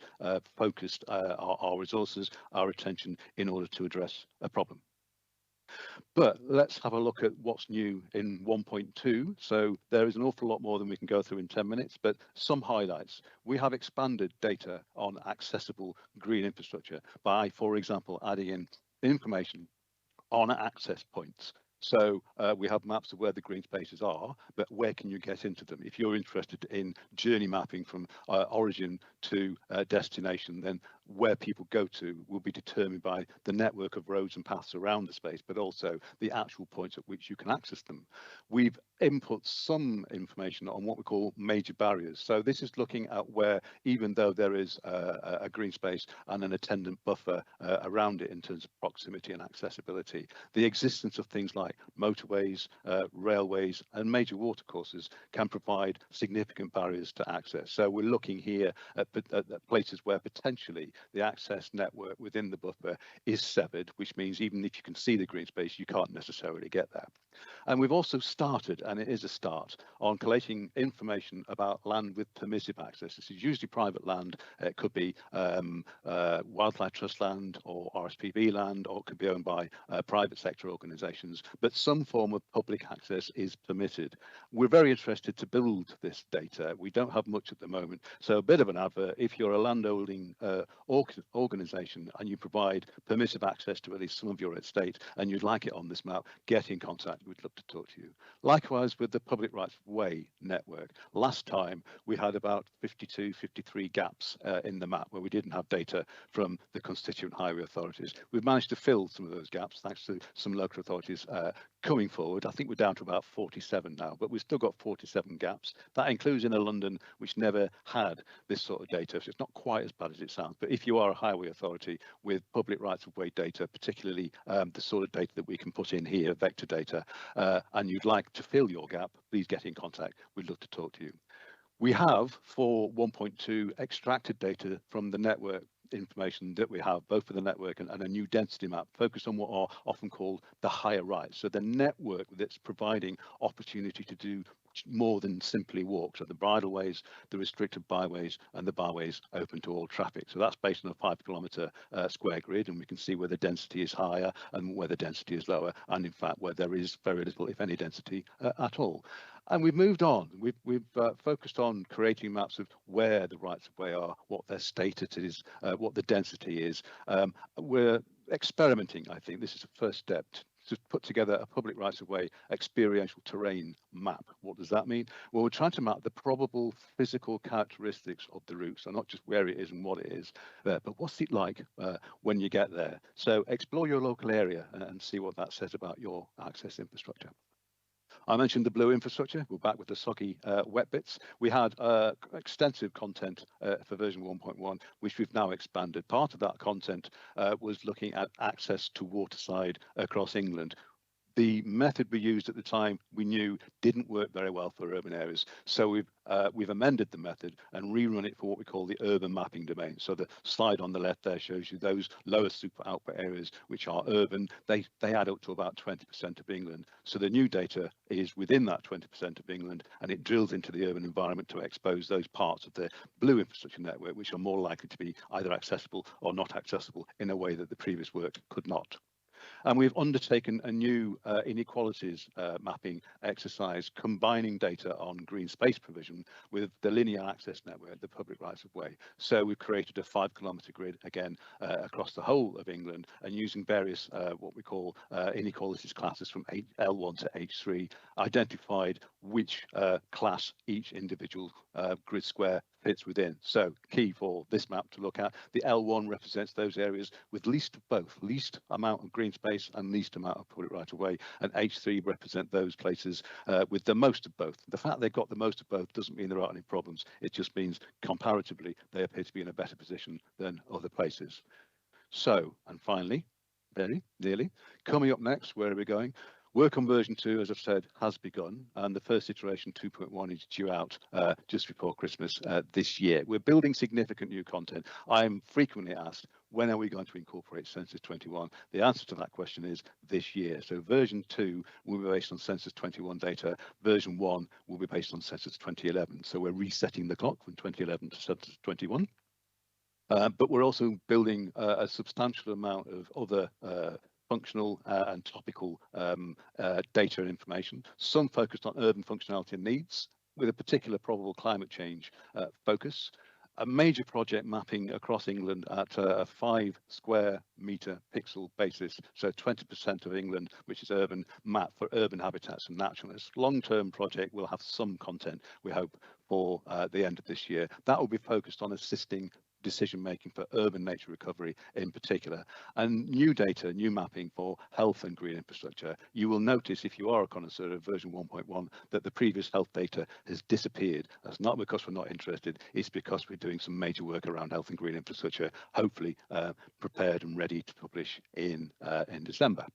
focused our resources, our attention, in order to address a problem? But let's have a look at what's new in 1.2. So there is an awful lot more than we can go through in 10 minutes, but some highlights. We have expanded data on accessible green infrastructure by, for example, adding in information on access points. So we have maps of where the green spaces are, but where can you get into them? If you're interested in journey mapping from origin to destination, then where people go to will be determined by the network of roads and paths around the space, but also the actual points at which you can access them. We've input some information on what we call major barriers. So this is looking at where, even though there is a green space and an attendant buffer around it in terms of proximity and accessibility, the existence of things like motorways, railways and major watercourses can provide significant barriers to access. So we're looking here at places where potentially the access network within the buffer is severed, which means even if you can see the green space, you can't necessarily get there. And we've also started, and it is a start, on collating information about land with permissive access. This is usually private land. It could be wildlife trust land or RSPB land, or it could be owned by private sector organisations, but some form of public access is permitted. We're very interested to build this data. We don't have much at the moment, so a bit of an advert: if you're a landholding organisation and you provide permissive access to at least some of your estate and you'd like it on this map, get in contact. We'd love to talk to you. Likewise with the public rights of way network. Last time we had about 53 gaps in the map where we didn't have data from the constituent highway authorities. We've managed to fill some of those gaps thanks to some local authorities coming forward. I think we're down to about 47 now, but we've still got 47 gaps. That includes inner London, which never had this sort of data, so it's not quite as bad as it sounds. But if you are a highway authority with public rights of way data, particularly the sort of data that we can put in here, vector data, and you'd like to fill your gap, please get in contact. We'd love to talk to you. We have, for 1.2, extracted data from the network information that we have, both for the network and a new density map focused on what are often called the higher rights. So the network that's providing opportunity to do more than simply walk. So the bridleways, the restricted byways and the byways open to all traffic. So that's based on a 5 kilometre square grid, and we can see where the density is higher and where the density is lower, and in fact where there is very little, if any, density at all. And we've moved on. We've focused on creating maps of where the rights of way are, what their status is, what the density is. We're experimenting, I think. This is the first step to put together a public rights of way experiential terrain map. What does that mean? Well, we're trying to map the probable physical characteristics of the route, so not just where it is and what it is there, but what's it like when you get there. So explore your local area and see what that says about your access infrastructure. I mentioned the blue infrastructure. We're back with the soggy wet bits. We had extensive content for version 1.1, which we've now expanded. Part of that content was looking at access to waterside across England. The method we used at the time, we knew didn't work very well for urban areas. So we've amended the method and rerun it for what we call the urban mapping domain. So the slide on the left there shows you those lower super output areas, which are urban. They add up to about 20% of England. So the new data is within that 20% of England, and it drills into the urban environment to expose those parts of the blue infrastructure network, which are more likely to be either accessible or not accessible in a way that the previous work could not. And we've undertaken a new inequalities mapping exercise, combining data on green space provision with the linear access network, the public rights of way. So we've created a 5 kilometre grid, again, across the whole of England, and using various what we call inequalities classes from L1 to H3, identified which class each individual grid square fits within. So key for this map to look at, the L1 represents those areas with least of both, least amount of green space and least amount of public right of way, and H3 represent those places with the most of both. The fact they've got the most of both doesn't mean there aren't any problems. It just means comparatively they appear to be in a better position than other places. So, and finally, very nearly, coming up next, where are we going? Work on version 2, as I've said, has begun, and the first iteration 2.1 is due out just before Christmas this year. We're building significant new content. I'm frequently asked, when are we going to incorporate Census 21? The answer to that question is this year. So version 2 will be based on Census 21 data. Version 1 will be based on Census 2011. So we're resetting the clock from 2011 to Census 21. But we're also building a substantial amount of other functional and topical data and information, some focused on urban functionality and needs, with a particular probable climate change focus. A major project mapping across England at a 5 square metre pixel basis, so 20% of England, which is urban, mapped for urban habitats and naturalists. Long-term project will have some content, we hope, for the end of this year. That will be focused on assisting decision making for urban nature recovery in particular, and new data, new mapping for health and green infrastructure. You will notice, if you are a connoisseur of version 1.1, that the previous health data has disappeared. That's not because we're not interested, it's because we're doing some major work around health and green infrastructure, hopefully prepared and ready to publish in December.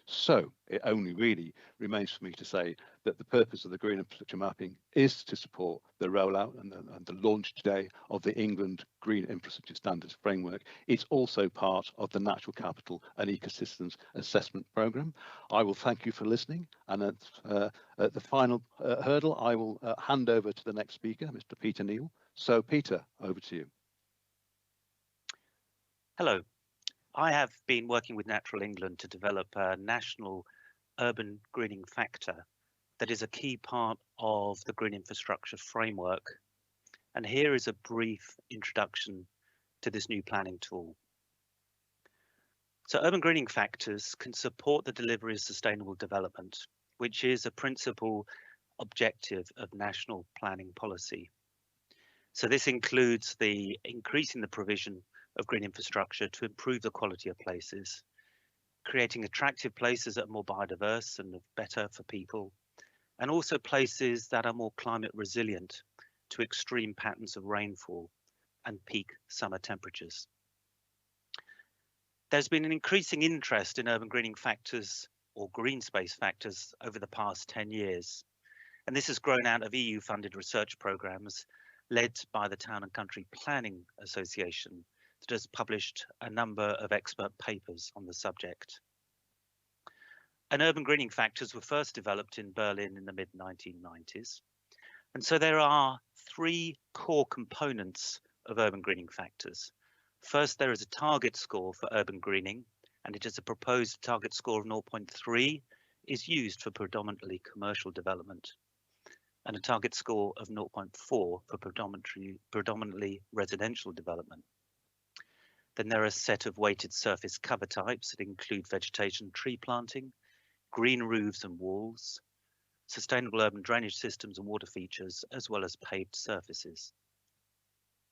So it only really remains for me to say that the purpose of the green infrastructure mapping is to support the rollout and the launch today of the England Green Infrastructure Standards Framework. It's also part of the Natural Capital and Ecosystems Assessment Programme. I will thank you for listening, and at the final hurdle, I will hand over to the next speaker, Mr. Peter Neal. So Peter, over to you. Hello. I have been working with Natural England to develop a national urban greening factor that is a key part of the green infrastructure framework. And here is a brief introduction to this new planning tool. So urban greening factors can support the delivery of sustainable development, which is a principal objective of national planning policy. So this includes the increasing the provision of green infrastructure to improve the quality of places, creating attractive places that are more biodiverse and better for people, and also places that are more climate resilient to extreme patterns of rainfall and peak summer temperatures. There's been an increasing interest in urban greening factors or green space factors over the past 10 years, and this has grown out of EU-funded research programs led by the Town and Country Planning Association that has published a number of expert papers on the subject. And urban greening factors were first developed in Berlin in the mid-1990s. And so there are 3 core components of urban greening factors. First, there is a target score for urban greening, and it is a proposed target score of 0.3 is used for predominantly commercial development, and a target score of 0.4 for predominantly residential development. Then there are a set of weighted surface cover types that include vegetation, tree planting, green roofs and walls, sustainable urban drainage systems and water features, as well as paved surfaces.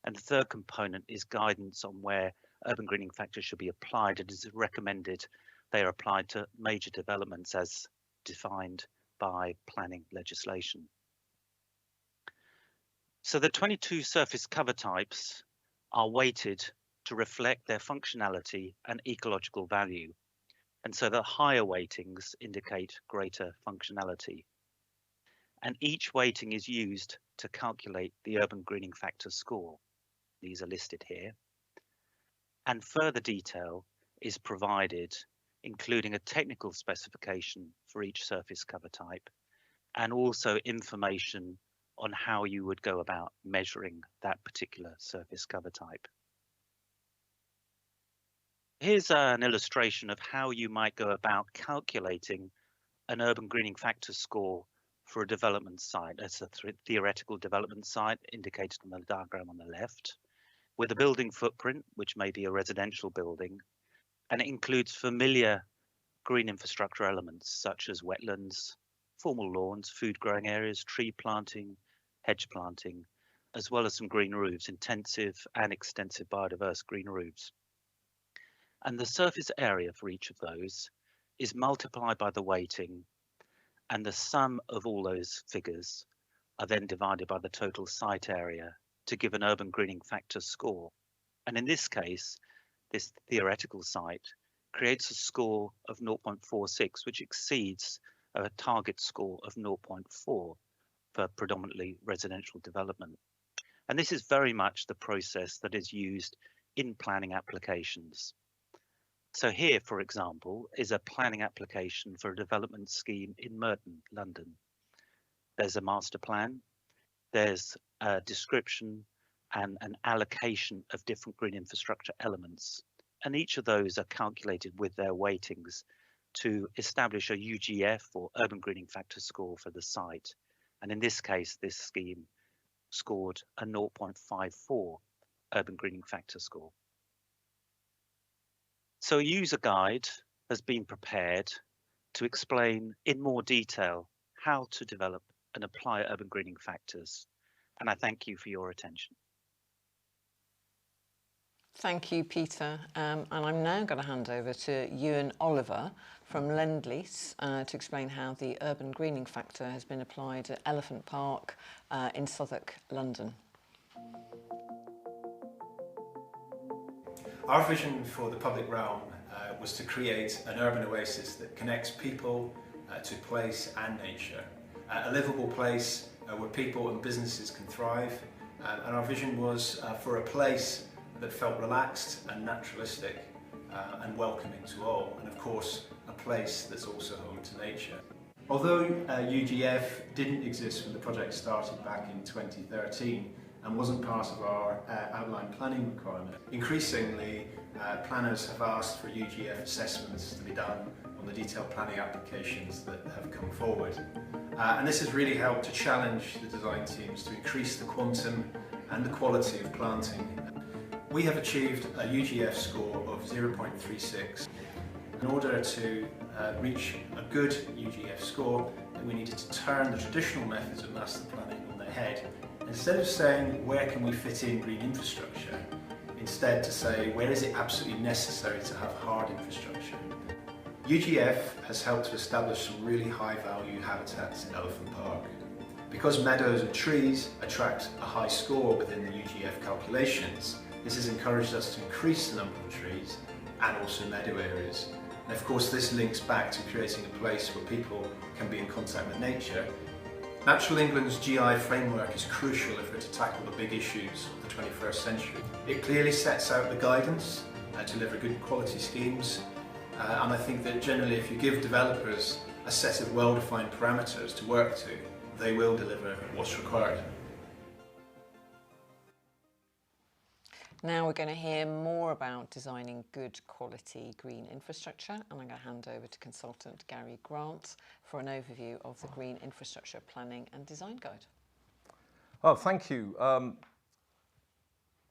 And the third component is guidance on where urban greening factors should be applied. It is recommended they are applied to major developments as defined by planning legislation. So the 22 surface cover types are weighted to reflect their functionality and ecological value. And so the higher weightings indicate greater functionality. And each weighting is used to calculate the urban greening factor score. These are listed here. And further detail is provided, including a technical specification for each surface cover type, and also information on how you would go about measuring that particular surface cover type. Here's an illustration of how you might go about calculating an urban greening factor score for a development site. That's a theoretical development site indicated on the diagram on the left, with a building footprint, which may be a residential building, and it includes familiar green infrastructure elements such as wetlands, formal lawns, food growing areas, tree planting, hedge planting, as well as some green roofs, intensive and extensive biodiverse green roofs. And the surface area for each of those is multiplied by the weighting, and the sum of all those figures are then divided by the total site area to give an urban greening factor score. And in this case, this theoretical site creates a score of 0.46, which exceeds a target score of 0.4 for predominantly residential development. And this is very much the process that is used in planning applications. So here, for example, is a planning application for a development scheme in Merton, London. There's a master plan, there's a description and an allocation of different green infrastructure elements. And each of those are calculated with their weightings to establish a UGF or urban greening factor score for the site. And in this case, this scheme scored a 0.54 urban greening factor score. So a user guide has been prepared to explain in more detail how to develop and apply urban greening factors. And I thank you for your attention. Thank you, Peter. And I'm now going to hand over to Ewan Oliver from Lend-Lease to explain how the urban greening factor has been applied at Elephant Park in Southwark, London. Our vision for the public realm was to create an urban oasis that connects people to place and nature. A livable place where people and businesses can thrive. And our vision was for a place that felt relaxed and naturalistic and welcoming to all. And of course, a place that's also home to nature. Although UGF didn't exist when the project started back in 2013, and wasn't part of our outline planning requirement. Increasingly, planners have asked for UGF assessments to be done on the detailed planning applications that have come forward. And this has really helped to challenge the design teams to increase the quantum and the quality of planting. We have achieved a UGF score of 0.36. In order to reach a good UGF score, we needed to turn the traditional methods of master planning on their head. Instead of saying, where can we fit in green infrastructure, instead to say, where is it absolutely necessary to have hard infrastructure? UGF has helped to establish some really high value habitats in Elephant Park. Because meadows and trees attract a high score within the UGF calculations, this has encouraged us to increase the number of trees and also meadow areas. And of course this links back to creating a place where people can be in contact with nature. Natural England's GI framework is crucial if we're to tackle the big issues of the 21st century. It clearly sets out the guidance to deliver good quality schemes, and I think that generally if you give developers a set of well-defined parameters to work to, they will deliver what's required. Now we're going to hear more about designing good quality green infrastructure, and I'm going to hand over to consultant Gary Grant for an overview of the Green Infrastructure Planning and Design Guide. Oh, thank you.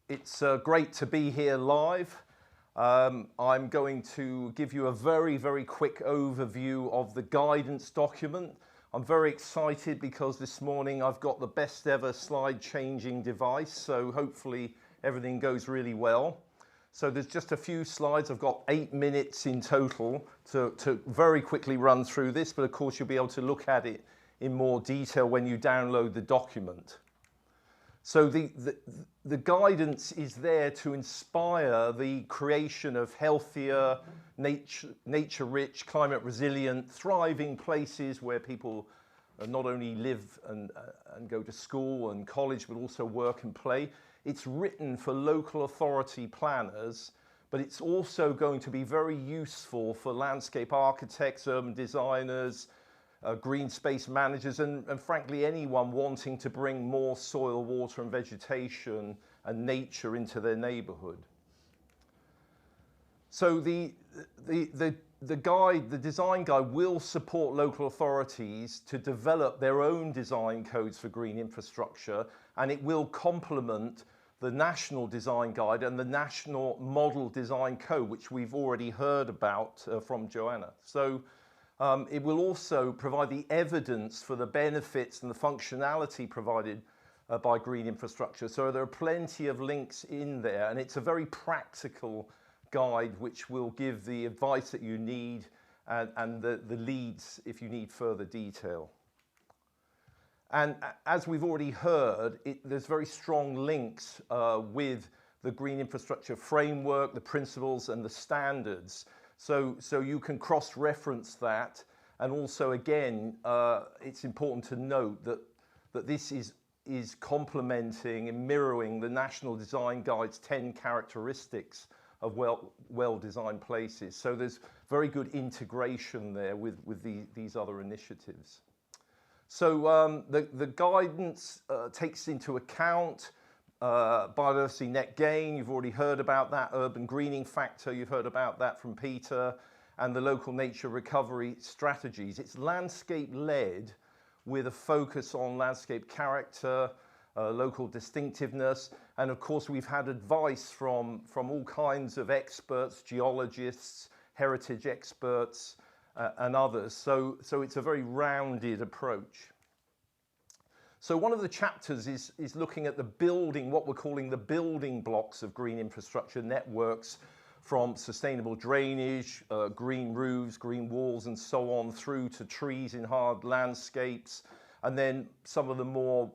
It's great to be here live. I'm going to give you a very, very quick overview of the guidance document. I'm very excited because this morning I've got the best ever slide changing device, so hopefully everything goes really well. So there's just a few slides. I've got 8 minutes in total to very quickly run through this, but of course you'll be able to look at it in more detail when you download the document. So the guidance is there to inspire the creation of healthier, nature-rich, climate-resilient, thriving places where people not only live and go to school and college, but also work and play. It's written for local authority planners, but it's also going to be very useful for landscape architects, urban designers, green space managers, and frankly anyone wanting to bring more soil, water and vegetation and nature into their neighbourhood. So the design guide will support local authorities to develop their own design codes for green infrastructure, and it will complement the National Design Guide and the National Model Design Code, which we've already heard about from Joanna. So it will also provide the evidence for the benefits and the functionality provided by green infrastructure. So there are plenty of links in there, and it's a very practical guide which will give the advice that you need and the leads if you need further detail. And as we've already heard, there's very strong links with the green infrastructure framework, the principles and the standards. So you can cross-reference that. And also, again, it's important to note that this is complementing and mirroring the National Design Guide's 10 characteristics of well-designed places. So there's very good integration there with these other initiatives. So the guidance takes into account biodiversity net gain. You've already heard about that. Urban greening factor, you've heard about that from Peter. And the local nature recovery strategies. It's landscape-led with a focus on landscape character, local distinctiveness, and of course we've had advice from all kinds of experts, geologists, heritage experts, and others. So it's a very rounded approach. So one of the chapters is looking at the building, what we're calling the building blocks of green infrastructure networks, from sustainable drainage, green roofs, green walls, and so on, through to trees in hard landscapes, and then some of the more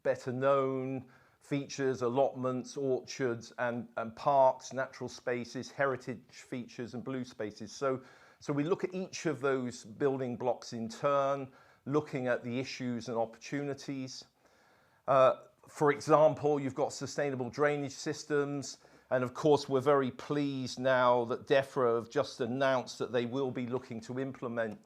better known features, allotments, orchards, and parks, natural spaces, heritage features, and blue spaces. So we look at each of those building blocks in turn, looking at the issues and opportunities. For example, you've got sustainable drainage systems. And of course, we're very pleased now that Defra have just announced that they will be looking to implement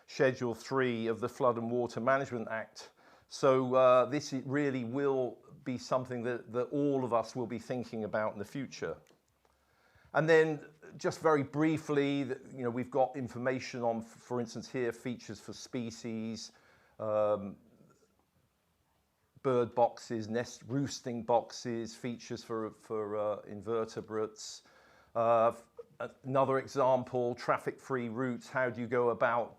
Schedule 3 of the Flood and Water Management Act. So this really will be something that all of us will be thinking about in the future. And then just very briefly, we've got information on, for instance, here, features for species, bird boxes, nest roosting boxes, features for invertebrates. Another example, traffic-free routes. How do you go about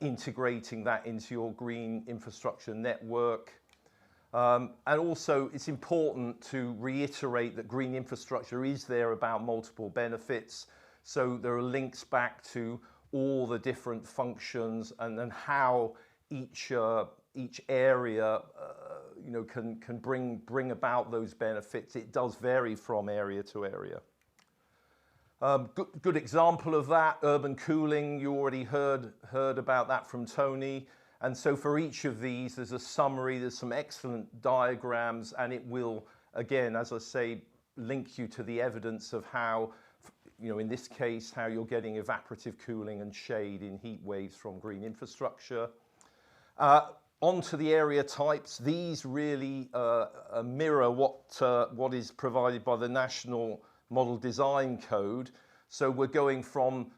integrating that into your green infrastructure network? And also, it's important to reiterate that green infrastructure is there about multiple benefits. So there are links back to all the different functions and how each area can bring about those benefits. It does vary from area to area. Good example of that, urban cooling. You already heard about that from Tony. And so for each of these, there's a summary, there's some excellent diagrams, and it will, again, as I say, link you to the evidence of how, in this case, how you're getting evaporative cooling and shade in heat waves from green infrastructure. Onto the area types. These really mirror what is provided by the National Model Design Code. So we're going from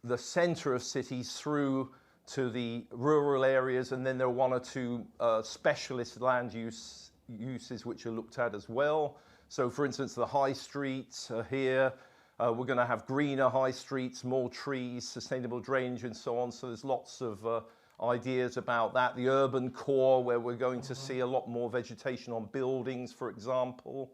the centre of cities through to the rural areas, and then there are one or two specialist land uses which are looked at as well. So for instance, the high streets are here. We're going to have greener high streets, more trees, sustainable drainage, and so on. So there's lots of ideas about that. The urban core, where we're going to see a lot more vegetation on buildings, for example.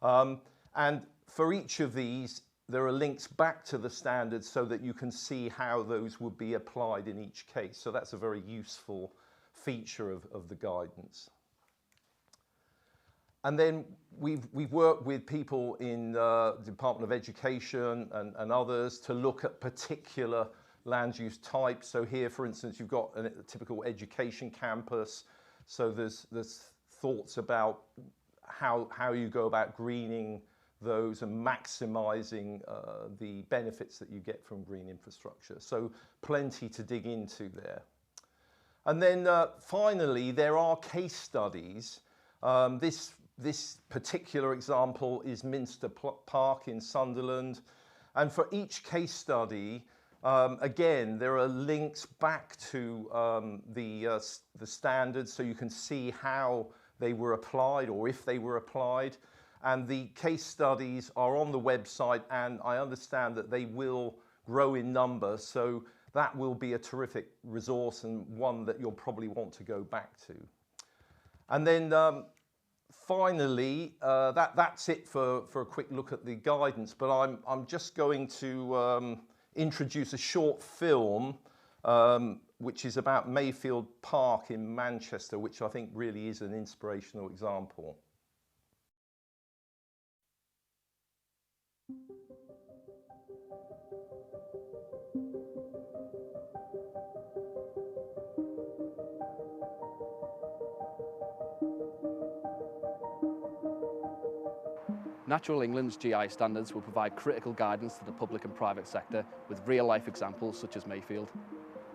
And for each of these, there are links back to the standards so that you can see how those would be applied in each case. So that's a very useful feature of the guidance. And then we've worked with people in the Department of Education and others to look at particular land use types. So here, for instance, you've got a typical education campus. So there's thoughts about how you go about greening those and maximizing the benefits that you get from green infrastructure. So plenty to dig into there. And then finally, there are case studies. This particular example is Minster Park in Sunderland. And for each case study, again, there are links back to the standards, so you can see how they were applied or if they were applied. And the case studies are on the website, and I understand that they will grow in number. So that will be a terrific resource and one that you'll probably want to go back to. And then finally, that's it for a quick look at the guidance, but I'm just going to introduce a short film which is about Mayfield Park in Manchester, which I think really is an inspirational example. Natural England's GI standards will provide critical guidance to the public and private sector with real-life examples such as Mayfield.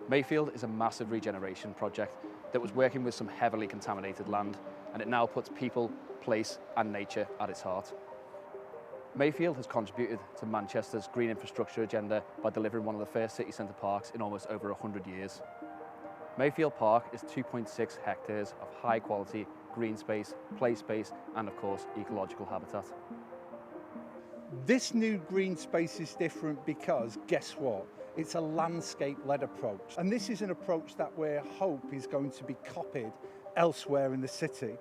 Mayfield is a massive regeneration project that was working with some heavily contaminated land, and it now puts people, place and nature at its heart. Mayfield has contributed to Manchester's green infrastructure agenda by delivering one of the first city centre parks in almost over 100 years. Mayfield Park is 2.6 hectares of high quality green space, play space and of course ecological habitat. This new green space is different because, guess what? It's a landscape-led approach. And this is an approach that we hope is going to be copied elsewhere in the city.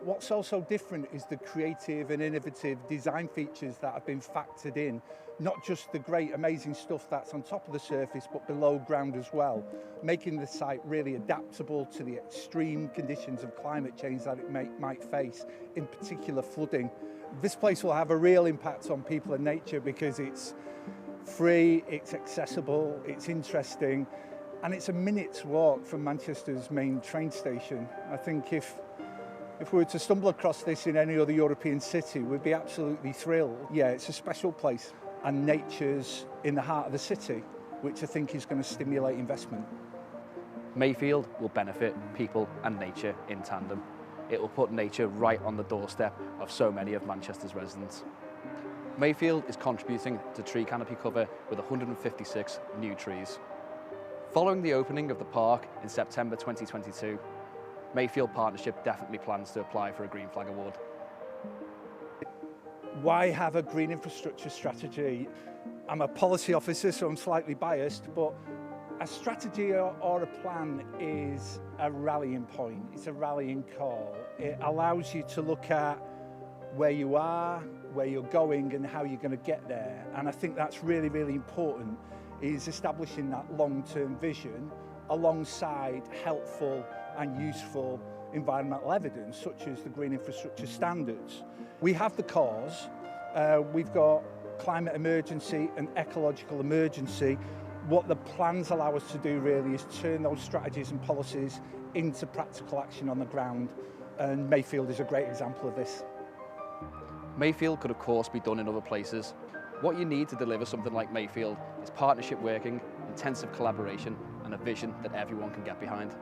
What's also different is the creative and innovative design features that have been factored in, not just the great, amazing stuff that's on top of the surface, but below ground as well, making the site really adaptable to the extreme conditions of climate change that it might face, in particular flooding. This place will have a real impact on people and nature because it's free, it's accessible, it's interesting, and it's a minute's walk from Manchester's main train station. I think if we were to stumble across this in any other European city, we'd be absolutely thrilled. Yeah, it's a special place, and nature's in the heart of the city, which I think is going to stimulate investment. Mayfield will benefit people and nature in tandem. It will put nature right on the doorstep of so many of Manchester's residents. Mayfield is contributing to tree canopy cover with 156 new trees. Following the opening of the park in September 2022, Mayfield Partnership definitely plans to apply for a Green Flag Award. Why have a green infrastructure strategy? I'm a policy officer, so I'm slightly biased, but a strategy or a plan is a rallying point. It's a rallying call. It allows you to look at where you are, where you're going and how you're going to get there. And I think that's really, really important, is establishing that long-term vision alongside helpful and useful environmental evidence, such as the green infrastructure standards. We have the cause, we've got climate emergency and ecological emergency. What the plans allow us to do really is turn those strategies and policies into practical action on the ground, and Mayfield is a great example of this. Mayfield could of course be done in other places. What you need to deliver something like Mayfield is partnership working, intensive collaboration and a vision that everyone can get behind.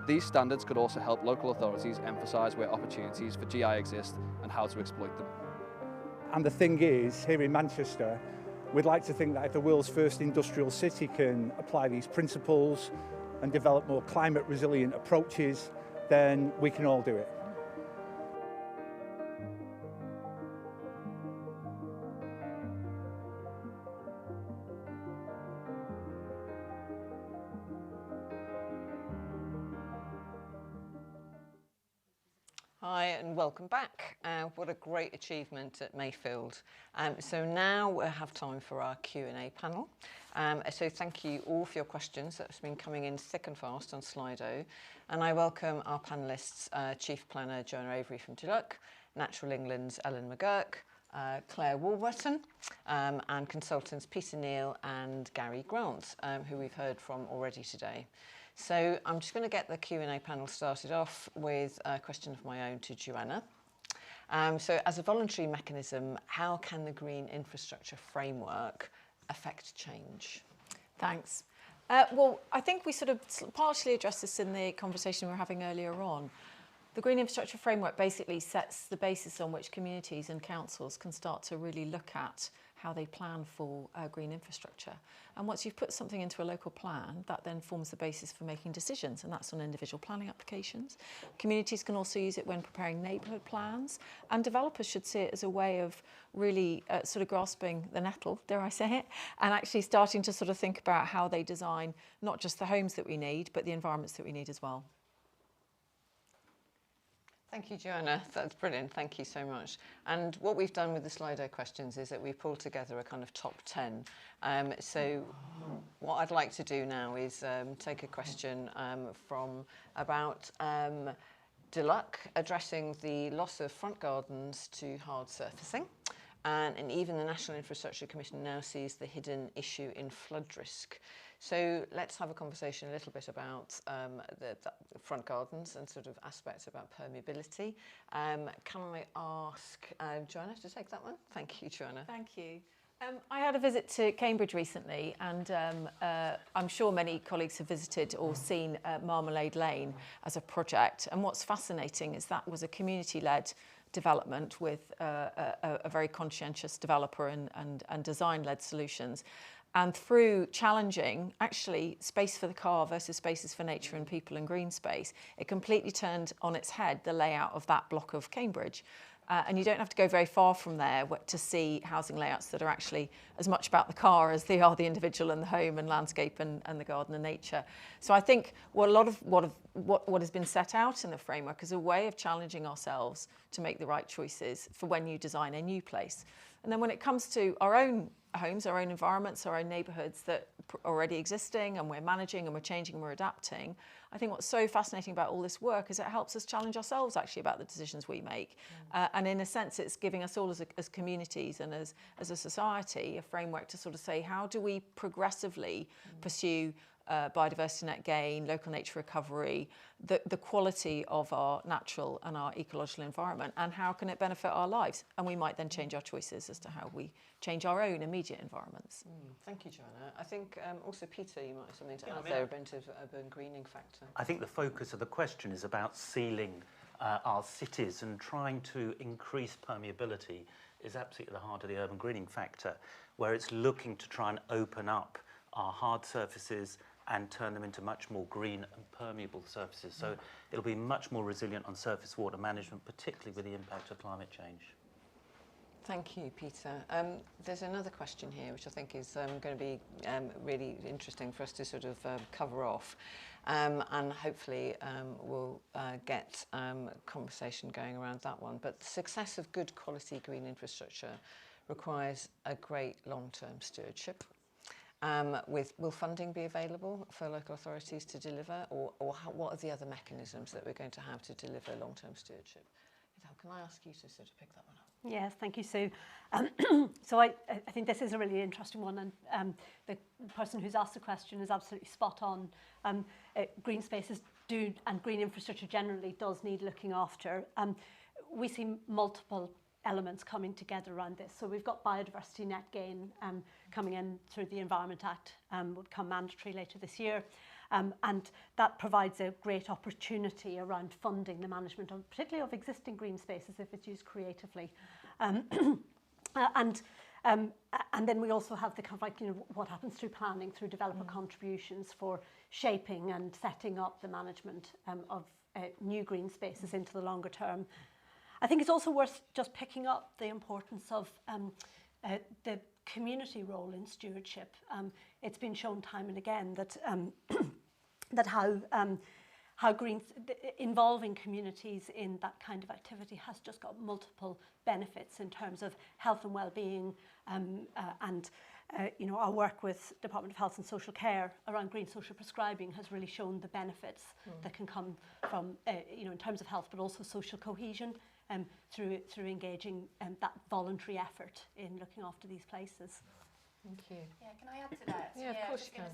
These standards could also help local authorities emphasise where opportunities for GI exist and how to exploit them. And the thing is, here in Manchester, we'd like to think that if the world's first industrial city can apply these principles and develop more climate resilient approaches, then we can all do it. Hi and welcome back. What a great achievement at Mayfield. So now we'll have time for our Q&A panel. So thank you all for your questions that have been coming in thick and fast on Slido. And I welcome our panellists, Chief Planner Joanna from Edel, Natural England's McGurk, Clare Warburton, and consultants Peter Neal and Gary Grant, who we've heard from already today. So I'm just going to get the Q&A panel started off with a question of my own to Joanna. So as a voluntary mechanism, how can the green infrastructure framework affect change? Thanks. Well, I think we sort of partially addressed this in the conversation we were having earlier on. The green infrastructure framework basically sets the basis on which communities and councils can start to really look at how they plan for green infrastructure. And once you've put something into a local plan, that then forms the basis for making decisions, and that's on individual planning applications. Communities can also use it when preparing neighbourhood plans, and developers should see it as a way of really sort of grasping the nettle, dare I say it, and actually starting to sort of think about how they design not just the homes that we need, but the environments that we need as well. Thank you, Joanna. That's brilliant. Thank you so much. And what we've done with the Slido questions is that we've pulled together a kind of top 10. So what I'd like to do now is take a question from about Deluc addressing the loss of front gardens to hard surfacing. And even the National Infrastructure Commission now sees the hidden issue in flood risk. So let's have a conversation a little bit about the front gardens and sort of aspects about permeability. Can I ask Joanna to take that one? Thank you, Joanna. Thank you. I had a visit to Cambridge recently, and I'm sure many colleagues have visited or seen Marmalade Lane as a project. And what's fascinating is that was a community-led development with a very conscientious developer and design-led solutions. And through challenging, actually, space for the car versus spaces for nature and people and green space, it completely turned on its head the layout of that block of Cambridge. And you don't have to go very far from there to see housing layouts that are actually as much about the car as they are the individual and the home and landscape and the garden and nature. So I think what has been set out in the framework is a way of challenging ourselves to make the right choices for when you design a new place. And then when it comes to our own homes, our own environments, our own neighbourhoods that are already existing and we're managing and we're changing and we're adapting, I think what's so fascinating about all this work is it helps us challenge ourselves actually about the decisions we make. And in a sense, it's giving us all as communities and as a society a framework to sort of say, how do we progressively pursue biodiversity net gain, local nature recovery, the quality of our natural and our ecological environment, and how can it benefit our lives? And we might then change our choices as to how we change our own immediate environments. Thank you, Joanna. I think also, Peter, you might have something to add there about urban greening factor. I think the focus of the question is about sealing our cities, and trying to increase permeability is absolutely at the heart of the urban greening factor, where it's looking to try and open up our hard surfaces and turn them into much more green and permeable surfaces. So it'll be much more resilient on surface water management, particularly with the impact of climate change. Thank you, Peter. There's another question here, which I think is going to be really interesting for us to sort of cover off. And hopefully we'll get conversation going around that one. But the success of good quality green infrastructure requires a great long-term stewardship. Will funding be available for local authorities to deliver, or what are the other mechanisms that we're going to have to deliver long-term stewardship? Edel, can I ask you to sort of pick that one up? Yes, thank you, Sue. So I think this is a really interesting one, and the person who's asked the question is absolutely spot on. Green spaces do, and green infrastructure generally does need looking after. We see multiple elements coming together around this. So we've got biodiversity net gain coming in through the Environment Act, would become mandatory later this year. And that provides a great opportunity around funding the management of, particularly of existing green spaces if it's used creatively. And then we also have the kind of like, what happens through planning, through developer contributions for shaping and setting up the management of new green spaces into the longer term. I think it's also worth just picking up the importance of the community role in stewardship. It's been shown time and again that that how involving communities in that kind of activity has just got multiple benefits in terms of health and well-being, and our work with Department of Health and Social Care around green social prescribing has really shown the benefits that can come from in terms of health, but also social cohesion. Through engaging that voluntary effort in looking after these places. Thank you. Yeah, can I add to that? Yeah, of course you can.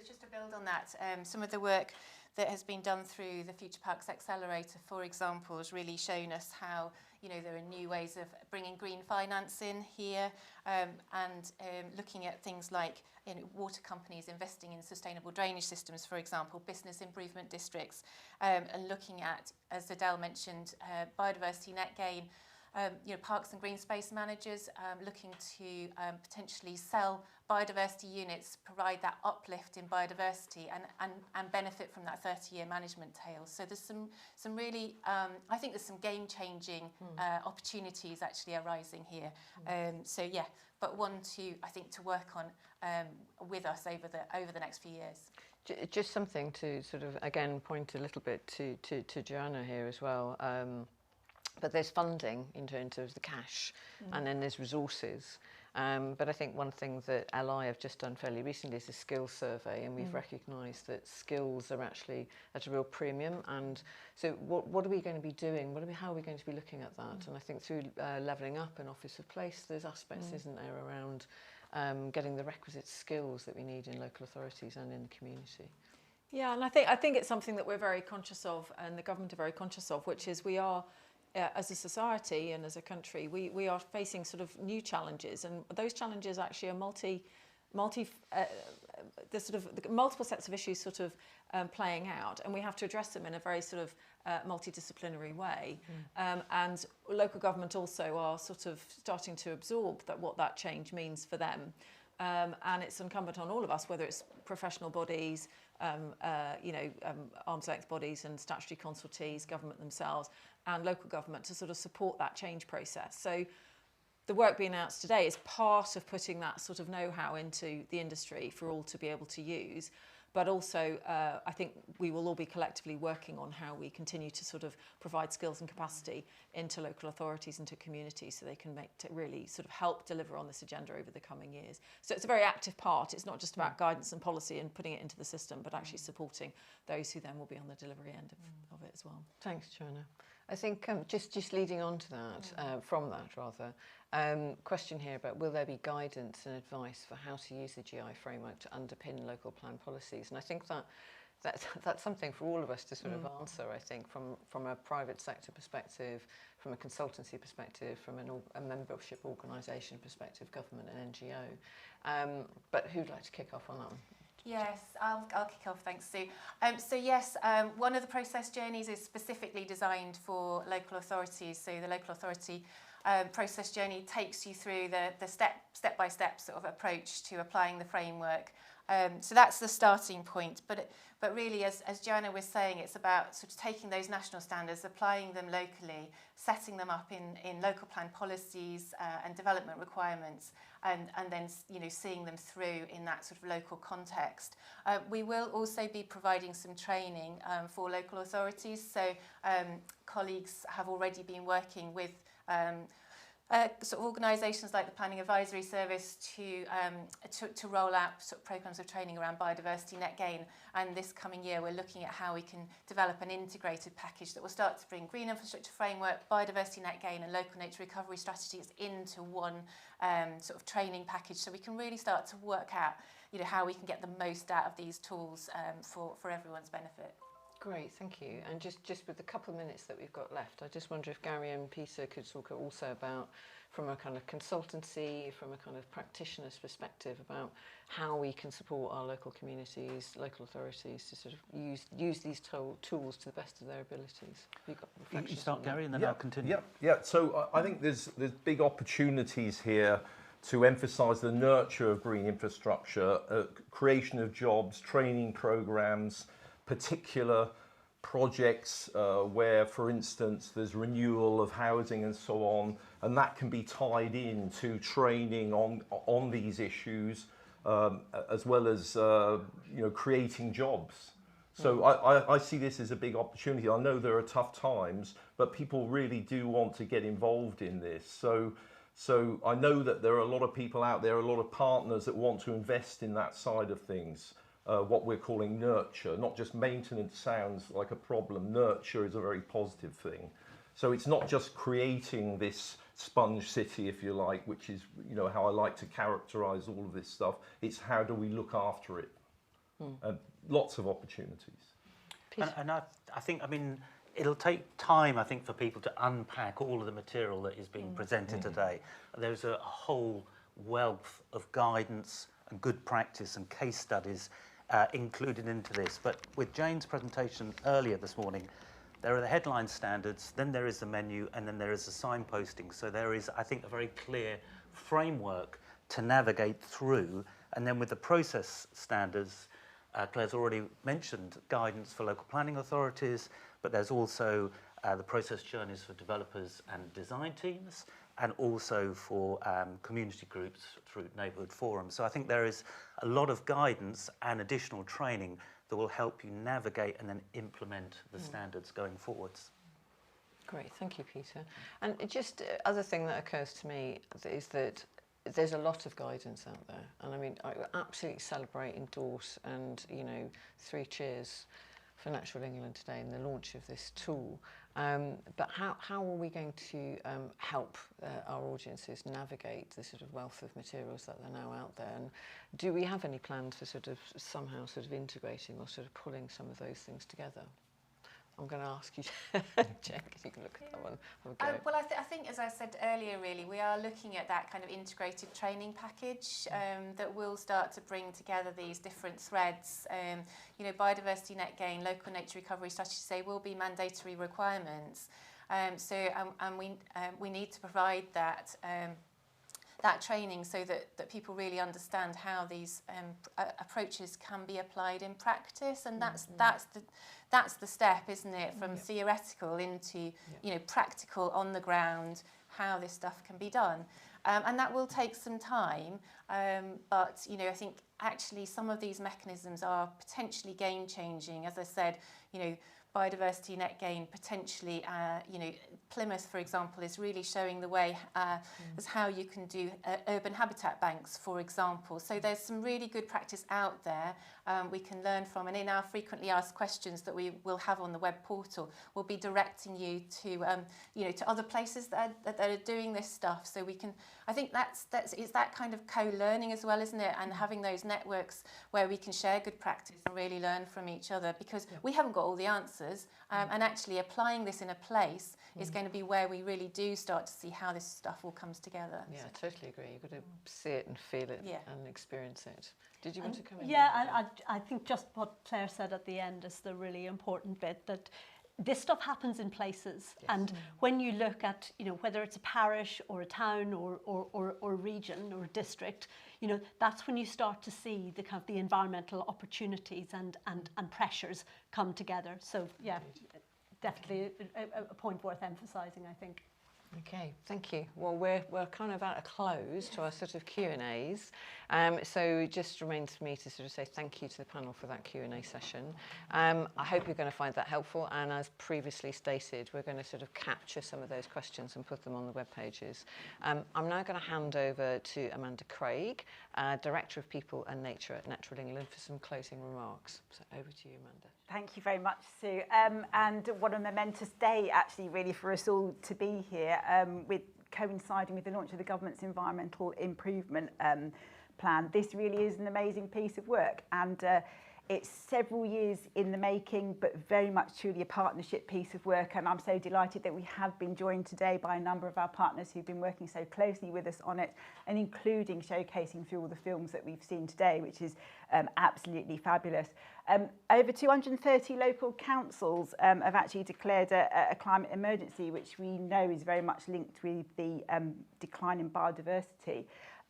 Just to build on that, some of the work that has been done through the Future Parks Accelerator, for example, has really shown us how there are new ways of bringing green finance in here, and looking at things like water companies investing in sustainable drainage systems, for example, business improvement districts, and looking at, as Edel mentioned, biodiversity net gain. Parks and green space managers looking to potentially sell biodiversity units, provide that uplift in biodiversity and benefit from that 30-year management tail. So there's some really, I think there's some game-changing opportunities actually arising here. So yeah, but one to work on with us over the next few years. Just something to sort of, again, point a little bit to Joanna here as well. but there's funding in terms of the cash, and then there's resources. But I think one thing that LI have just done fairly recently is a skills survey, and we've recognised that skills are actually at a real premium. And so what are we going to be doing? How are we going to be looking at that? And I think through levelling up and Office of Place, there's aspects, isn't there, around getting the requisite skills that we need in local authorities and in the community. Yeah, and I think it's something that we're very conscious of, and the government are very conscious of, which is we are, as a society and as a country, we are facing sort of new challenges, and those challenges actually are there's sort of multiple sets of issues sort of playing out, and we have to address them in a very sort of multidisciplinary way. And local government also are sort of starting to absorb what that change means for them. And it's incumbent on all of us, whether it's professional bodies, arm's length bodies and statutory consultees, government themselves, and local government to sort of support that change process. So the work being announced today is part of putting that sort of know-how into the industry for all to be able to use. But also, I think we will all be collectively working on how we continue to sort of provide skills and capacity into local authorities and to communities so they can really sort of help deliver on this agenda over the coming years. So it's a very active part. It's not just about guidance and policy and putting it into the system, but actually supporting those who then will be on the delivery end of it as well. Thanks, Joanna. I think just leading on to that, from that rather, question here about will there be guidance and advice for how to use the GI framework to underpin local plan policies? And I think that's something for all of us to sort of answer, I think, from a private sector perspective, from a consultancy perspective, from a membership organisation perspective, government and NGO. But who'd like to kick off on that one? Yes, I'll kick off, thanks Sue. So yes, one of the process journeys is specifically designed for local authorities. So the local authority process journey takes you through the step-by-step sort of approach to applying the framework. So that's the starting point. But really, as Joanna was saying, it's about sort of taking those national standards, applying them locally, setting them up in local plan policies and development requirements, and then seeing them through in that sort of local context. We will also be providing some training for local authorities. So colleagues have already been working with sort of organisations like the Planning Advisory Service to roll out sort of programmes of training around biodiversity net gain. And this coming year, we're looking at how we can develop an integrated package that will start to bring green infrastructure framework, biodiversity net gain and local nature recovery strategies into one sort of training package, so we can really start to work out how we can get the most out of these tools for everyone's benefit. Great, thank you. And just with the couple of minutes that we've got left, I just wonder if Gary and Peter could talk also about, from a kind of consultancy, from a kind of practitioner's perspective, about how we can support our local communities, local authorities to sort of use these tools to the best of their abilities. Have you got reflections? You start, Gary, and then I'll continue. Yeah. So I think there's big opportunities here to emphasise the nurture of green infrastructure, creation of jobs, training programmes, particular projects where, for instance, there's renewal of housing and so on, and that can be tied into training on these issues, as well as creating jobs. So I see this as a big opportunity. I know there are tough times, but people really do want to get involved in this. So I know that there are a lot of people out there, a lot of partners that want to invest in that side of things. What we're calling nurture, not just maintenance sounds like a problem. Nurture is a very positive thing. So it's not just creating this sponge city, if you like, which is how I like to characterize all of this stuff. It's how do we look after it? Lots of opportunities. And I think, it'll take time, I think, for people to unpack all of the material that is being presented today. There's a whole wealth of guidance and good practice and case studies included into this. But with Jane's presentation earlier this morning, there are the headline standards, then there is the menu, and then there is the signposting. So there is, I think, a very clear framework to navigate through. And then with the process standards, Claire's already mentioned guidance for local planning authorities, but there's also the process journeys for developers and design teams, and also for community groups through neighbourhood forums. So I think there is a lot of guidance and additional training that will help you navigate and then implement the standards going forwards. Great, thank you, Peter. And just other thing that occurs to me is that there's a lot of guidance out there, and I mean, I absolutely celebrate, endorse, and you know, 3 cheers for Natural England today and the launch of this tool. But how are we going to help our audiences navigate the sort of wealth of materials that are now out there? And do we have any plans for sort of somehow sort of integrating or sort of pulling some of those things together? I'm going to ask you, Jen, if you can look at that one. Well, I think, as I said earlier, really, we are looking at that kind of integrated training package that will start to bring together these different threads. You know, biodiversity net gain, local nature recovery strategies, they will be mandatory requirements. We need to provide that. That training so that people really understand how these approaches can be applied in practice, and that's the step, isn't it, from theoretical into you know, practical on the ground, how this stuff can be done, and that will take some time. But you know, I think actually some of these mechanisms are potentially game changing. As I said, you know, biodiversity net gain potentially, you know, Plymouth, for example, is really showing the way as how you can do urban habitat banks, for example. So there's some really good practice out there we can learn from, and in our frequently asked questions that we will have on the web portal, we'll be directing you to, you know, to other places that are doing this stuff. So we can, I think it's that kind of co-learning as well, isn't it? And having those networks where we can share good practice and really learn from each other, because we haven't got all the answers, and actually applying this in a place is going to be where we really do start to see how this stuff all comes together. Yeah, I totally agree. You've got to see it and feel it and experience it. Did you want to come in? Yeah, I think just what Claire said at the end is the really important bit, that this stuff happens in places, and when you look at, you know, whether it's a parish or a town or region or district, you know, that's when you start to see the kind of the environmental opportunities and pressures come together. So yeah, definitely a point worth emphasising, I think. Okay, thank you. Well, we're kind of at a close to our sort of Q&As. So it just remains for me to sort of say thank you to the panel for that Q&A session. I hope you're going to find that helpful. And as previously stated, we're going to sort of capture some of those questions and put them on the web pages. I'm now going to hand over to Amanda Craig, Director of People and Nature at Natural England, for some closing remarks. So over to you, Amanda. Thank you very much, Sue. And what a momentous day, actually, really, for us all to be here, with coinciding with the launch of the government's environmental improvement plan. This really is an amazing piece of work, and it's several years in the making, but very much truly a partnership piece of work. And I'm so delighted that we have been joined today by a number of our partners who've been working so closely with us on it, and including showcasing through all the films that we've seen today, which is absolutely fabulous. Over 230 local councils have actually declared a climate emergency, which we know is very much linked with the decline in biodiversity.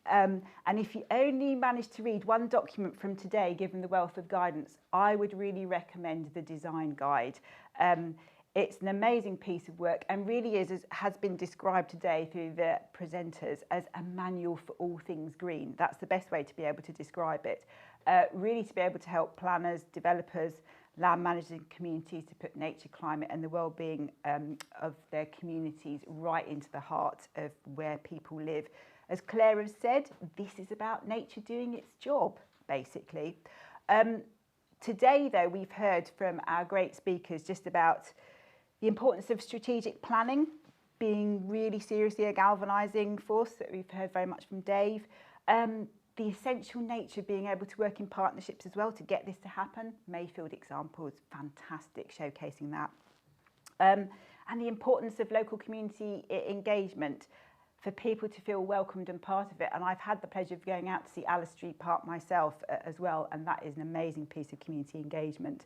And if you only manage to read one document from today, given the wealth of guidance, I would really recommend the design guide. It's an amazing piece of work, and really has been described today through the presenters as a manual for all things green. That's the best way to be able to describe it. Really to be able to help planners, developers, land managers and communities to put nature, climate and the well-being of their communities right into the heart of where people live. As Clare has said, this is about nature doing its job, basically. Today, though, we've heard from our great speakers just about the importance of strategic planning being really seriously a galvanising force that we've heard very much from Dave. The essential nature being able to work in partnerships as well to get this to happen. Mayfield example is fantastic, showcasing that. And the importance of local community engagement for people to feel welcomed and part of it. And I've had the pleasure of going out to see Allestree Park myself as well, and that is an amazing piece of community engagement.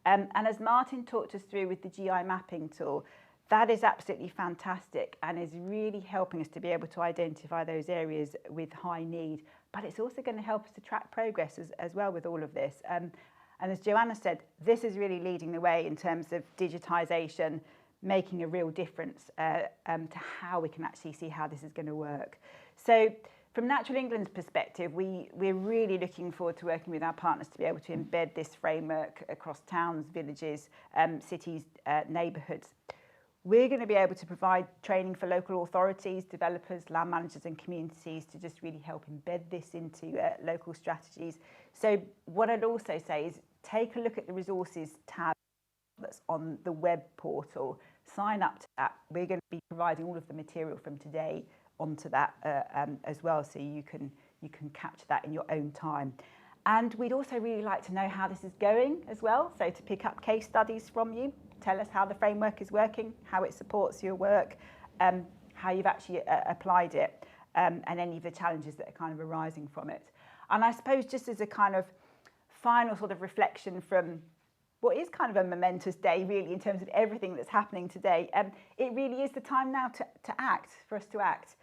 And as Martin talked us through with the GI mapping tool, that is absolutely fantastic and is really helping us to be able to identify those areas with high need. But it's also going to help us to track progress as well with all of this. And as Joanna said, this is really leading the way in terms of digitisation, making a real difference to how we can actually see how this is going to work. So from Natural England's perspective, we're really looking forward to working with our partners to be able to embed this framework across towns, villages, cities, neighbourhoods. We're going to be able to provide training for local authorities, developers, land managers and communities to just really help embed this into local strategies. So what I'd also say is take a look at the resources tab that's on the web portal, sign up to that. We're going to be providing all of the material from today onto that as well, so you can capture that in your own time. And we'd also really like to know how this is going as well, so to pick up case studies from you, tell us how the framework is working, how it supports your work, how you've actually applied it, and any of the challenges that are kind of arising from it. And I suppose just as a kind of final sort of reflection from what is kind of a momentous day really in terms of everything that's happening today, it really is the time now to act, for us to act.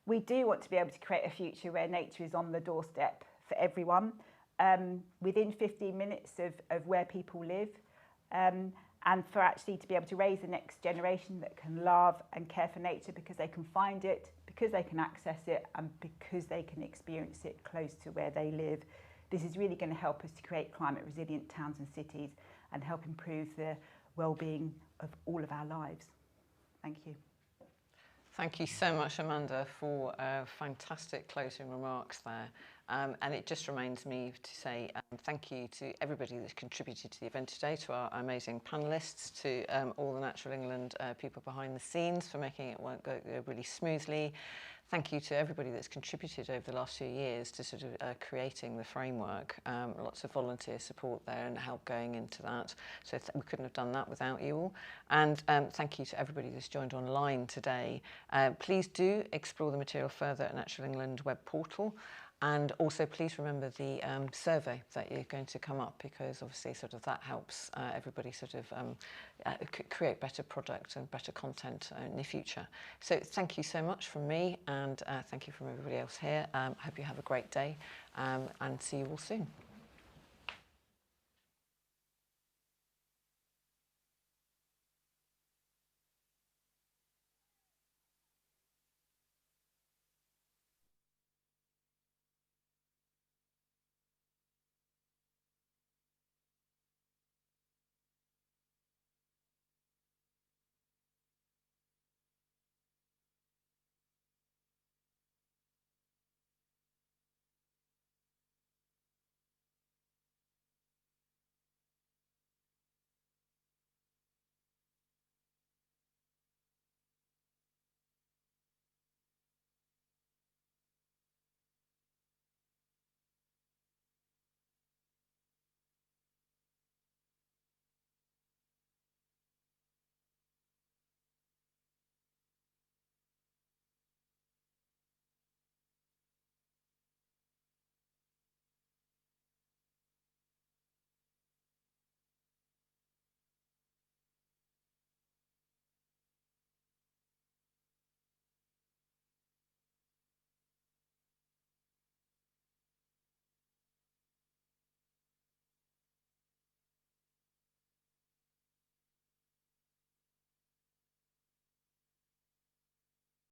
We do want to be able to create a future where nature is on the doorstep for everyone, within 15 minutes of where people live, and for actually to be able to raise the next generation that can love and care for nature because they can find it, because they can access it, and because they can experience it close to where they live. This is really going to help us to create climate resilient towns and cities and help improve the well-being of all of our lives. Thank you. Thank you so much, Amanda, for fantastic closing remarks there. And it just reminds me to say thank you to everybody that's contributed to the event today, to our amazing panellists, to all the Natural England people behind the scenes for making it go really smoothly. Thank you to everybody that's contributed over the last few years to sort of creating the framework. Lots of volunteer support there and help going into that. So we couldn't have done that without you all. And thank you to everybody that's joined online today. Please do explore the material further at Natural England web portal. And also please remember the survey that you're going to come up, because obviously sort of that helps everybody sort of create better product and better content in the future. So thank you so much from me, and thank you from everybody else here. Hope you have a great day, and see you all soon.